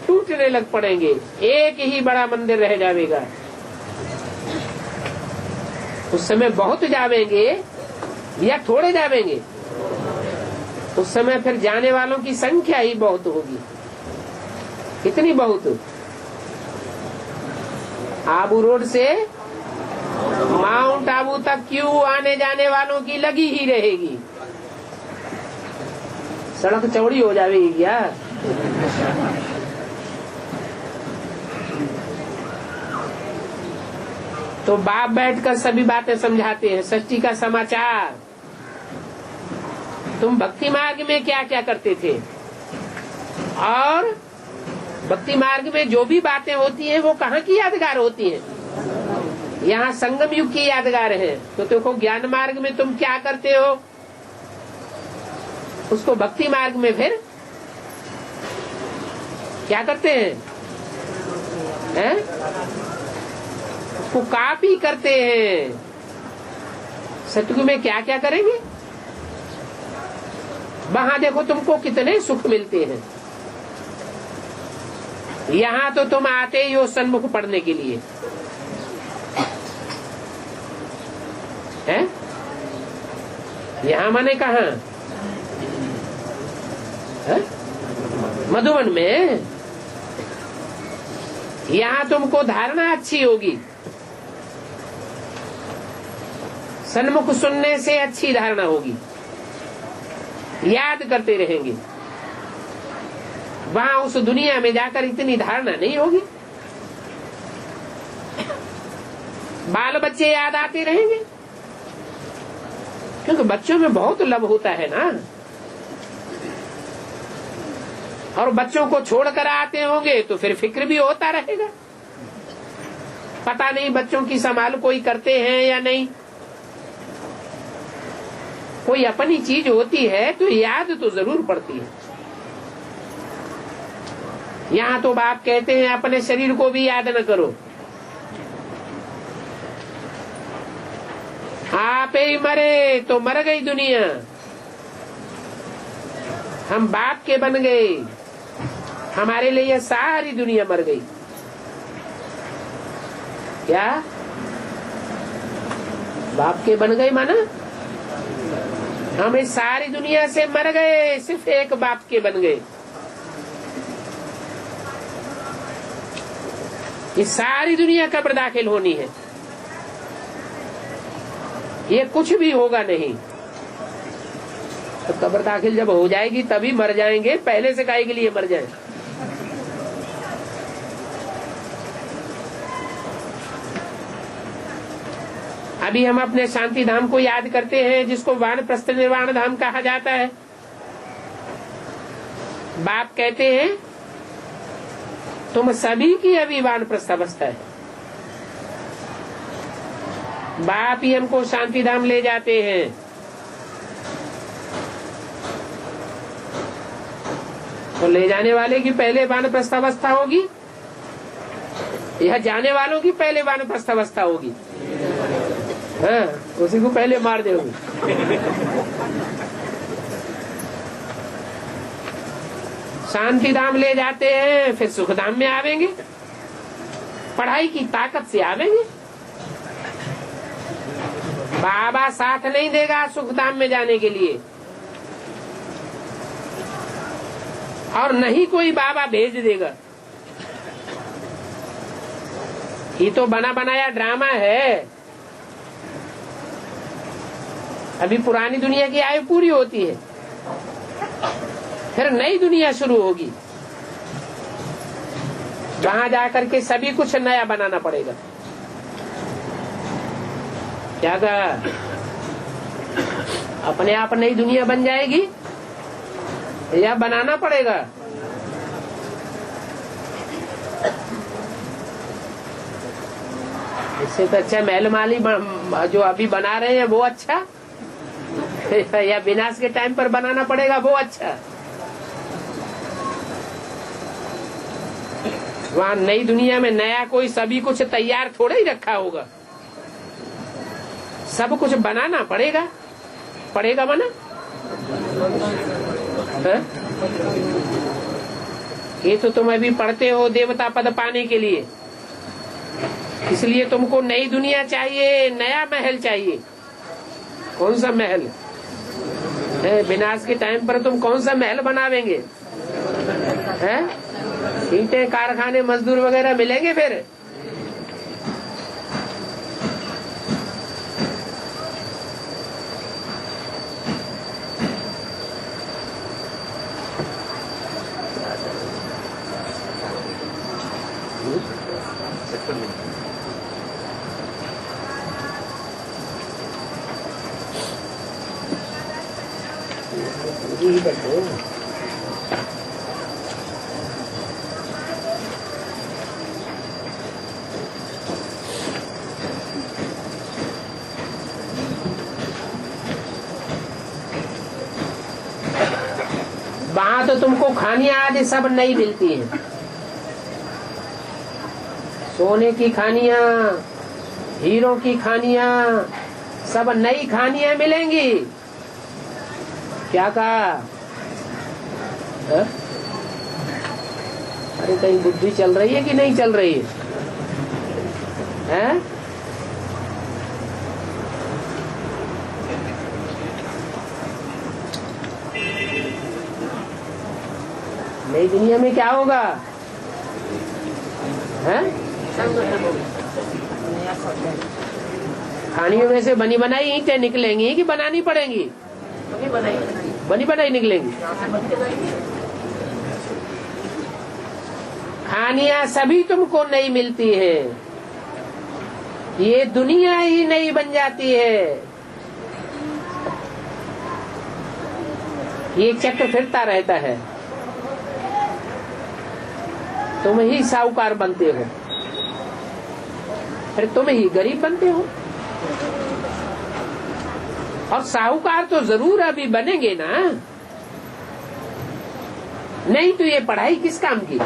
टूटने लग पड़ेंगे। एक ही बड़ा मंदिर रह जाएगा। उस समय बहुत जावेंगे या थोड़े जावेंगे? उस समय फिर जाने वालों की संख्या ही बहुत होगी। कितनी बहुत? आबू रोड से माउंट आबू तक क्यों आने जाने वालों की लगी ही रहेगी। सड़क चौड़ी हो जाएगी क्या? तो बाप बैठकर सभी बातें समझाते हैं। षष्ठी का समाचार, तुम भक्ति मार्ग में क्या क्या करते थे और भक्ति मार्ग में जो भी बातें होती हैं वो कहाँ की यादगार होती हैं? यहाँ संगम युग की यादगार है। तो देखो ज्ञान मार्ग में तुम क्या करते हो, उसको भक्ति मार्ग में फिर क्या करते हैं? उसको कॉपी करते हैं। सतयुग में क्या क्या करेंगे? वहां देखो तुमको कितने सुख मिलते हैं। यहाँ तो तुम आते ही हो सन्मुख पढ़ने के लिए, है? यहाँ माने कहाँ? मधुबन में। यहाँ तुमको धारणा अच्छी होगी, सन्मुख सुनने से अच्छी धारणा होगी, याद करते रहेंगे। वहां उस दुनिया में जाकर इतनी धारणा नहीं होगी। बाल बच्चे याद आते रहेंगे, क्योंकि बच्चों में बहुत लव होता है ना। और बच्चों को छोड़कर आते होंगे तो फिर फिक्र भी होता रहेगा। पता नहीं बच्चों की संभाल कोई करते हैं या नहीं। कोई अपनी चीज होती है तो याद तो जरूर पड़ती है। यहाँ तो बाप कहते हैं अपने शरीर को भी याद न करो, आप ही मरे तो मर गई दुनिया। हम बाप के बन गए, हमारे लिए यह सारी दुनिया मर गई। क्या बाप के बन गए माना हम इस सारी दुनिया से मर गए, सिर्फ एक बाप के बन गए। ये सारी दुनिया कब्र दाखिल होनी है, ये कुछ भी होगा नहीं। तो कब्र दाखिल जब हो जाएगी तभी मर जाएंगे, पहले से काहे के लिए मर जाए। अभी हम अपने शांति धाम को याद करते हैं, जिसको वानप्रस्थ निर्वाण धाम कहा जाता है। बाप कहते हैं तुम सभी की अभी वानप्रस्थ अवस्था है। बाप ही हमको शांति धाम ले जाते हैं। तो ले जाने वाले की पहले वानप्रस्थ अवस्था होगी या जाने वालों की पहले वानप्रस्थ अवस्था होगी? हाँ, उसी को पहले मार दोगे। शांति धाम ले जाते हैं, फिर सुख धाम में आवेंगे, पढ़ाई की ताकत से आवेंगे। बाबा साथ नहीं देगा सुख धाम में जाने के लिए, और नहीं कोई बाबा भेज देगा। ये तो बना बनाया ड्रामा है। अभी पुरानी दुनिया की आयु पूरी होती है, फिर नई दुनिया शुरू होगी। वहां जाकर के सभी कुछ नया बनाना पड़ेगा। क्या कहा? अपने आप नई दुनिया बन जाएगी या बनाना पड़ेगा? इससे तो अच्छा महल माली जो अभी बना रहे हैं वो अच्छा, या विनाश के टाइम पर बनाना पड़ेगा वो अच्छा? वहाँ नई दुनिया में नया कोई सभी कुछ तैयार थोड़ा ही रखा होगा। सब कुछ बनाना पड़ेगा, पड़ेगा बना है? ये तो तुम अभी पढ़ते हो देवता पद पाने के लिए, इसलिए तुमको नई दुनिया चाहिए, नया महल चाहिए। कौन सा महल है? विनाश के टाइम पर तुम कौन सा महल बनावेंगे? हैं? ईंटें, कारखाने, मजदूर वगैरह मिलेंगे फिर? वहां तो तुमको खानियां आदि सब नई मिलती हैं, सोने की खानियां, हीरो की खानियां, सब नई खानियां मिलेंगी। क्या कहा? अरे कहीं बुद्धि चल रही है कि नहीं चल रही है? हैं? नई दुनिया में क्या होगा? हैं? खानियों में से बनी बनाई ईंटें निकलेंगी कि बनानी पड़ेंगी? बनी बनाई निकलेंगी। खानियां सभी तुमको नई मिलती है, ये दुनिया ही नई बन जाती है। ये चक्र फिरता रहता है। तुम ही साहूकार बनते हो, फिर तुम ही गरीब बनते हो। और साहूकार तो जरूर अभी बनेंगे ना, नहीं तो ये पढ़ाई किस काम की?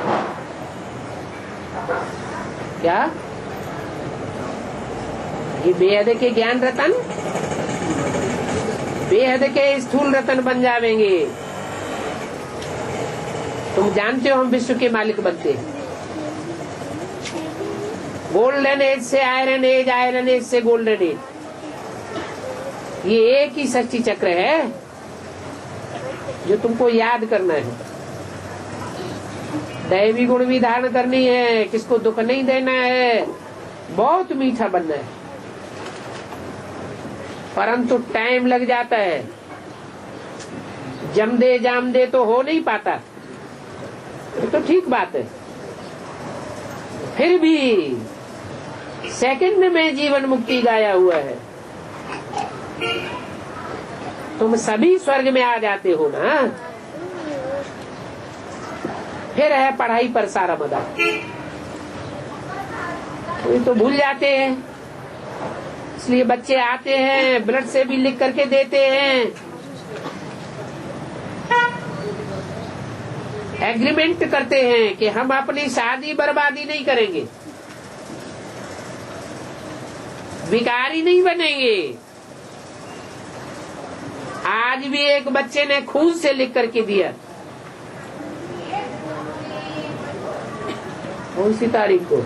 क्या ये बेहद के ज्ञान रतन, बेहद के स्थूल रतन बन जावेंगे। तुम जानते हो हम विश्व के मालिक बनते हैं। गोल्डन एज से आयरन एज, आयरन एज से गोल्डन एज, ये एक ही सच्ची चक्र है जो तुमको याद करना है। दैवी गुण भी धारण करनी है, किसको दुख नहीं देना है, बहुत मीठा बनना है, परंतु टाइम लग जाता है। जम दे जाम दे तो हो नहीं पाता, तो ठीक बात है। फिर भी सेकंड में जीवन मुक्ति गाया हुआ है। तुम सभी स्वर्ग में आ जाते हो ना। फिर है पढ़ाई पर सारा मदा, तो भूल जाते हैं। इसलिए बच्चे आते हैं, ब्लड से भी लिख करके देते हैं, एग्रीमेंट करते हैं कि हम अपनी शादी बर्बादी नहीं करेंगे, भिखारी नहीं बनेंगे। आज भी एक बच्चे ने खून से लिख करके दिया, कौन सी तारीख को?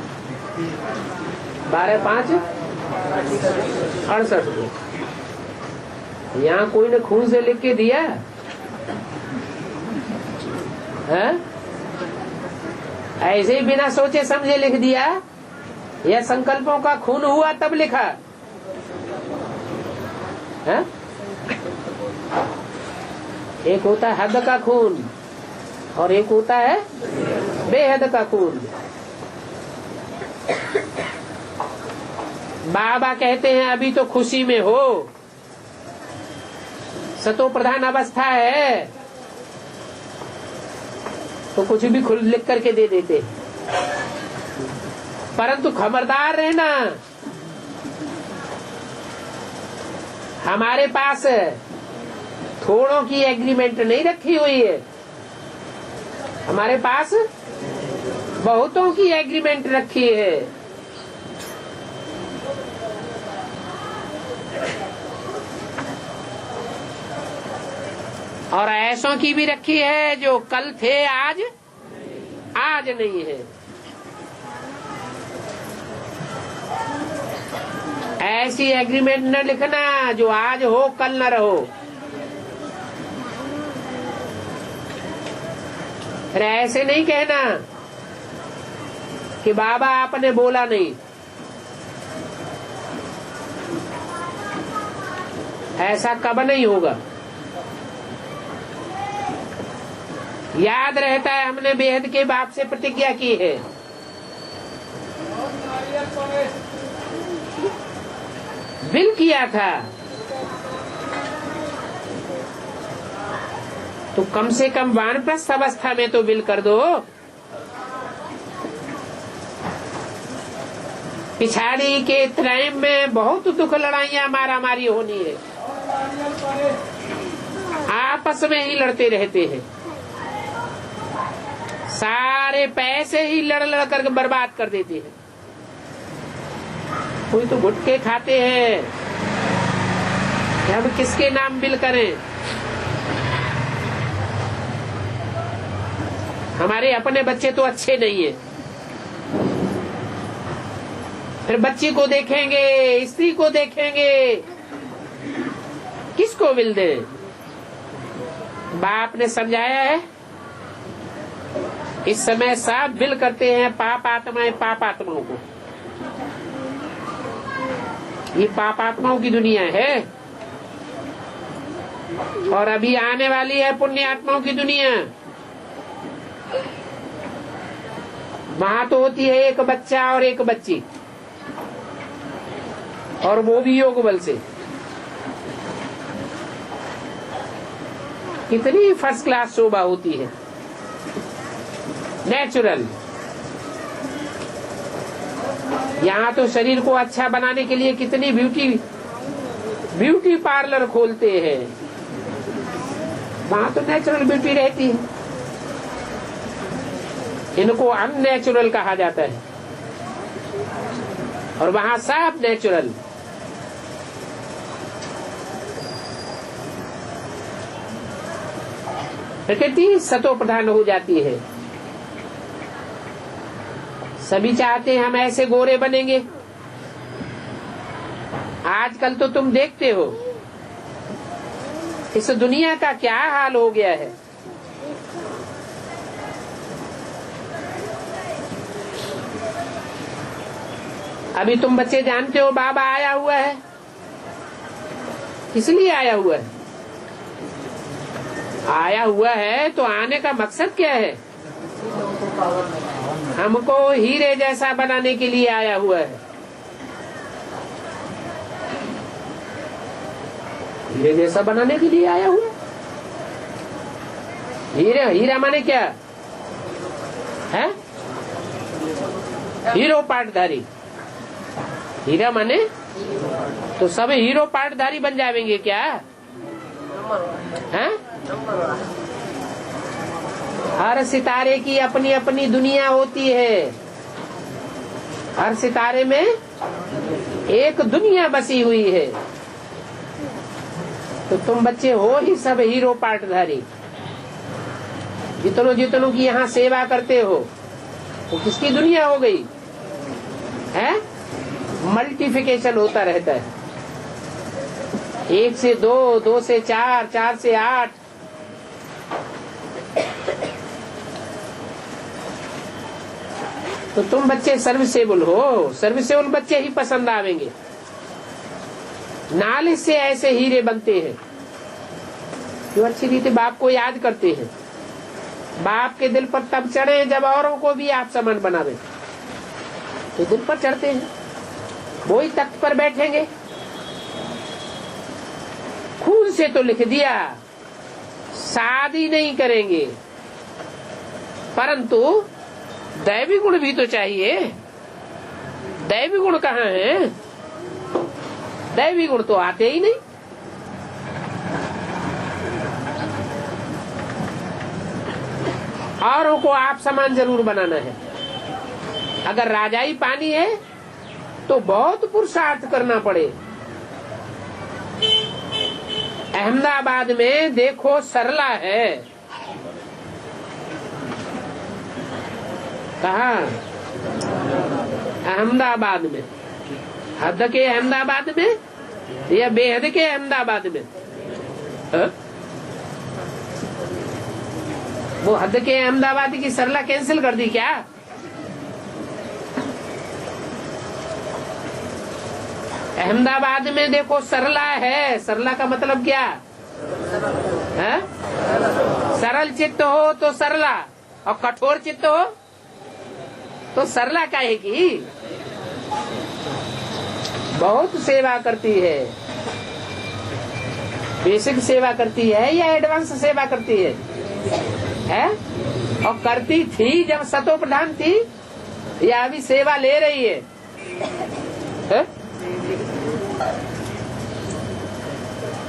12/5/68 को। यहाँ कोई ने खून से लिख के दिया है? ऐसे ही बिना सोचे समझे लिख दिया, या संकल्पों का खून हुआ तब लिखा है? एक होता है हद का खून और एक होता है बेहद का खून। बाबा कहते हैं अभी तो खुशी में हो, सतो प्रधान अवस्था है, तो कुछ भी खुद लिख करके दे देते, परंतु खबरदार रहना, हमारे पास थोड़ों की एग्रीमेंट नहीं रखी हुई है, हमारे पास बहुतों की एग्रीमेंट रखी है। और ऐसों की भी रखी है जो कल थे आज नहीं है। ऐसी एग्रीमेंट न लिखना जो आज हो कल न रहो। फिर ऐसे नहीं कहना कि बाबा आपने बोला नहीं। ऐसा कब नहीं होगा। याद रहता है हमने बेहद के बाप से प्रतिज्ञा की है, बिल किया था, तो कम से कम वानप्रस्थ अवस्था में तो बिल कर दो। पिछाड़ी के टाइम में बहुत दुख लड़ाइयां मारा मारी होनी है, आपस में ही लड़ते रहते हैं, सारे पैसे ही लड़ लड़ कर बर्बाद कर देते हैं। कोई तो गुटके खाते हैं, अब किसके नाम बिल करें। हमारे अपने बच्चे तो अच्छे नहीं है, फिर बच्ची को देखेंगे, स्त्री को देखेंगे, किसको बिल दें। बाप ने समझाया है, इस समय सब बिल करते हैं पाप आत्माएं पाप आत्माओं को। ये पाप आत्माओं की दुनिया है और अभी आने वाली है पुण्य आत्माओं की दुनिया। वहां तो होती है एक बच्चा और एक बच्ची, और वो भी योग बल से। कितनी फर्स्ट क्लास शोभा होती है, नेचुरल। यहाँ तो शरीर को अच्छा बनाने के लिए कितनी ब्यूटी पार्लर खोलते हैं, वहां तो नेचुरल ब्यूटी रहती है। इनको अननेचुरल कहा जाता है और वहां सब नेचुरल। प्रकृति सतो प्रधान हो जाती है। सभी चाहते हैं हम ऐसे गोरे बनेंगे। आजकल तो तुम देखते हो इस दुनिया का क्या हाल हो गया है। अभी तुम बच्चे जानते हो बाबा आया हुआ है, किस लिए आया हुआ है? आया हुआ है तो आने का मकसद क्या है? हमको हीरे जैसा बनाने के लिए आया हुआ है। हीरे जैसा बनाने के लिए आया हुआ है। हीरा माने क्या है? हीरो पाटधारी। हीरा माने तो सब हीरो पाटधारी बन जाएंगे क्या? हैं? हर सितारे की अपनी अपनी दुनिया होती है। हर सितारे में एक दुनिया बसी हुई है। तो तुम बच्चे हो ही सब हीरो पाटधारी। जितनों की यहाँ सेवा करते हो वो किसकी दुनिया हो गई है? मल्टीफिकेशन होता रहता है। 1 से 2, 2 से 4, 4 से 8। तो तुम बच्चे सर्विसेबल हो। सर्विसेबल बच्चे ही पसंद आवेंगे। नालिश से ऐसे हीरे बनते हैं जो अच्छी रीति बाप को याद करते हैं। बाप के दिल पर तब चढ़े जब औरों को भी आप समान बनावे। तो दिल पर चढ़ते हैं, वो ही तख्त पर बैठेंगे। खून से तो लिख दिया, शादी नहीं करेंगे, परंतु दैवी गुण भी तो चाहिए। दैवी गुण कहाँ है? दैवी गुण तो आते ही नहीं। औरों को आप समान जरूर बनाना है। अगर राजाई पानी है तो बहुत पुरुषार्थ करना पड़े। अहमदाबाद में देखो सरला है। कहा? अहमदाबाद में। हद के अहमदाबाद में या बेहद के अहमदाबाद में? वो हद के अहमदाबाद की सरला कैंसिल कर दी क्या? अहमदाबाद में देखो सरला है। सरला का मतलब क्या है? सरल चित्त हो तो सरला, और कठोर चित्त हो तो सरला कहेगी। बहुत सेवा करती है। बेसिक सेवा करती है या एडवांस सेवा करती है? और करती थी जब सतो प्रधान थी, या अभी सेवा ले रही है?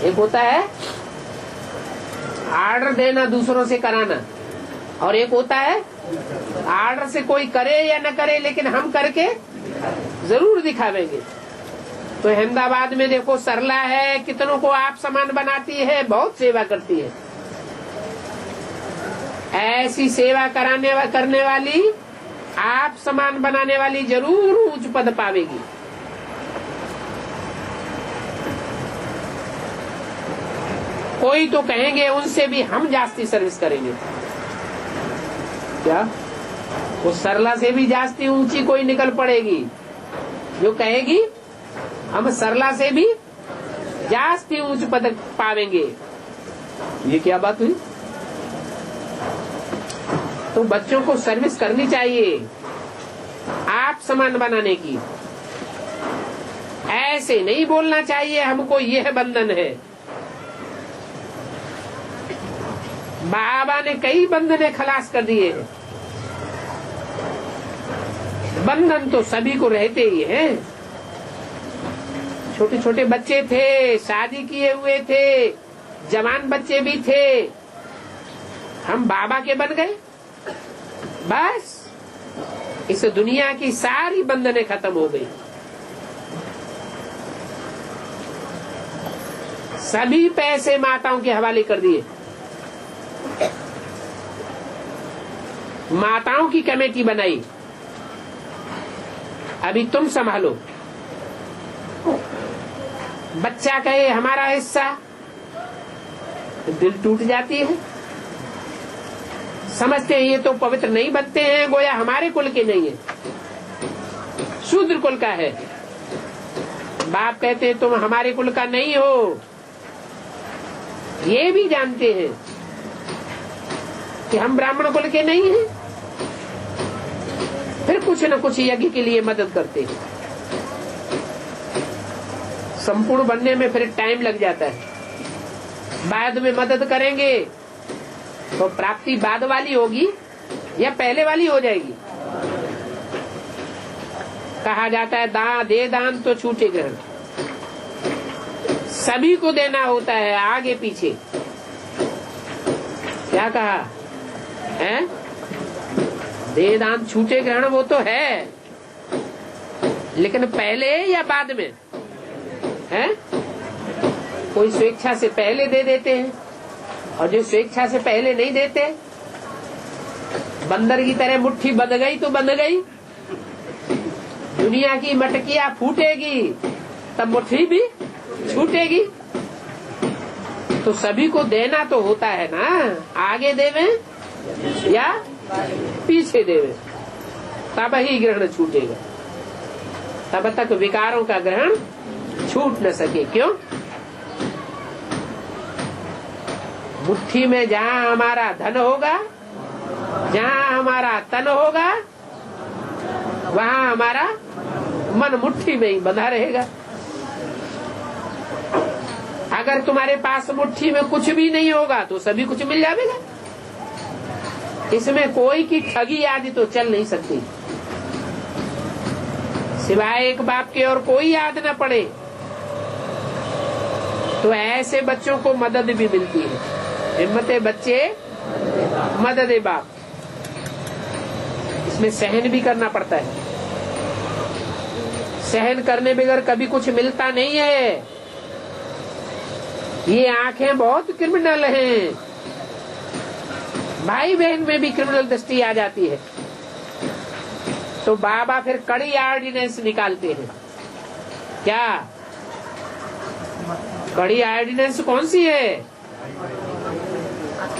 एक होता है आर्डर देना, दूसरों से कराना, और एक होता है आर्डर से कोई करे या न करे लेकिन हम करके जरूर दिखावेंगे। तो अहमदाबाद में देखो सरला है, कितनों को आप समान बनाती है, बहुत सेवा करती है। ऐसी सेवा करने वाली, आप समान बनाने वाली जरूर उच्च पद पावेगी। कोई तो कहेंगे उनसे भी हम जास्ती सर्विस करेंगे। क्या? वो सरला से भी जास्ती ऊंची कोई निकल पड़ेगी जो कहेगी हम सरला से भी जास्ती ऊंच पद पावेंगे। ये क्या बात हुई? तो बच्चों को सर्विस करनी चाहिए आप समान बनाने की। ऐसे नहीं बोलना चाहिए हमको यह बंधन है। बाबा ने कई बंधने खलास कर दिए हैं। बंधन तो सभी को रहते ही हैं। छोटे छोटे बच्चे थे, शादी किए हुए थे, जवान बच्चे भी थे, हम बाबा के बन गए, बस इस दुनिया की सारी बंधनें खत्म हो गई। सभी पैसे माताओं के हवाले कर दिए। माताओं की कमेटी बनाई, अभी तुम संभालो। बच्चा कहे हमारा हिस्सा, दिल टूट जाती है। समझते हैं ये तो पवित्र नहीं बनते हैं, गोया हमारे कुल के नहीं है, शूद्र कुल का है। बाप कहते हैं तुम हमारे कुल का नहीं हो। ये भी जानते हैं कि हम ब्राह्मण कुल के नहीं हैं, फिर कुछ न कुछ यज्ञ के लिए मदद करते हैं। संपूर्ण बनने में फिर टाइम लग जाता है। बाद में मदद करेंगे तो प्राप्ति बाद वाली होगी या पहले वाली हो जाएगी। कहा जाता है दे दान तो छूटे ग्रहण। सभी को देना होता है, आगे पीछे। क्या कहा है? दे दान छूटे ग्रहण वो तो है, लेकिन पहले या बाद में है? कोई स्वेच्छा से पहले दे देते हैं, और जो स्वेच्छा से पहले नहीं देते, बंदर की तरह मुट्ठी बंध गई तो बंध गई। दुनिया की मटकियां फूटेगी तब मुट्ठी भी छूटेगी। तो सभी को देना तो होता है ना, आगे देवे या पीछे देवे, तब ही ग्रहण छूटेगा। तब तक विकारों का ग्रहण छूट न सके। क्यों? मुट्ठी में जहाँ हमारा धन होगा, जहाँ हमारा तन होगा, वहाँ हमारा मन मुट्ठी में ही बंधा रहेगा। अगर तुम्हारे पास मुट्ठी में कुछ भी नहीं होगा तो सभी कुछ मिल जाएगा। इसमें कोई की ठगी आदि तो चल नहीं सकती, सिवाय एक बाप के और कोई याद न पड़े। तो ऐसे बच्चों को मदद भी मिलती है। हिम्मते बच्चे मदद बाप। इसमें सहन भी करना पड़ता है। सहन करने बगैर कभी कुछ मिलता नहीं है। ये आंखें बहुत क्रिमिनल हैं, भाई बहन में भी क्रिमिनल दृष्टि आ जाती है। तो बाबा फिर कड़ी ऑर्डिनेंस निकालते हैं। क्या कड़ी ऑर्डिनेंस कौन सी है?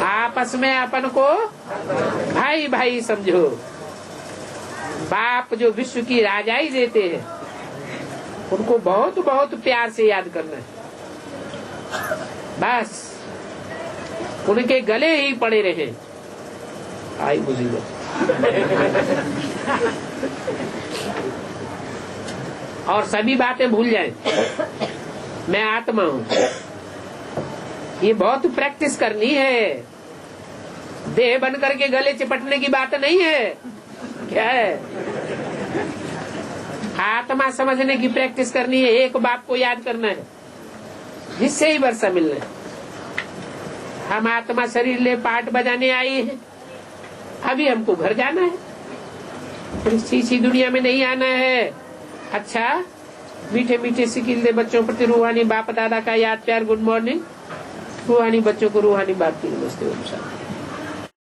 आपस में अपन को भाई भाई समझो। बाप जो विश्व की राजाई देते हैं उनको बहुत बहुत प्यार से याद करना है, बस उनके गले ही पड़े रहे। आई मुसीबत। और सभी बातें भूल जाएं, मैं आत्मा हूँ। ये बहुत प्रैक्टिस करनी है, देह बन करके गले चिपटने की बात नहीं है। क्या है? आत्मा समझने की प्रैक्टिस करनी है। एक बाप को याद करना है जिससे ही वर्षा मिलना है। हम आत्मा शरीर ले पाठ बजाने आए हैं, अभी हमको घर जाना है, फिर शीशी दुनिया में नहीं आना है। अच्छा, मीठे मीठे सिकिल दे बच्चों प्रति रूहानी बाप दादा का याद प्यार, गुड मॉर्निंग। रूहानी बच्चों को रूहानी बाप की नमस्ते।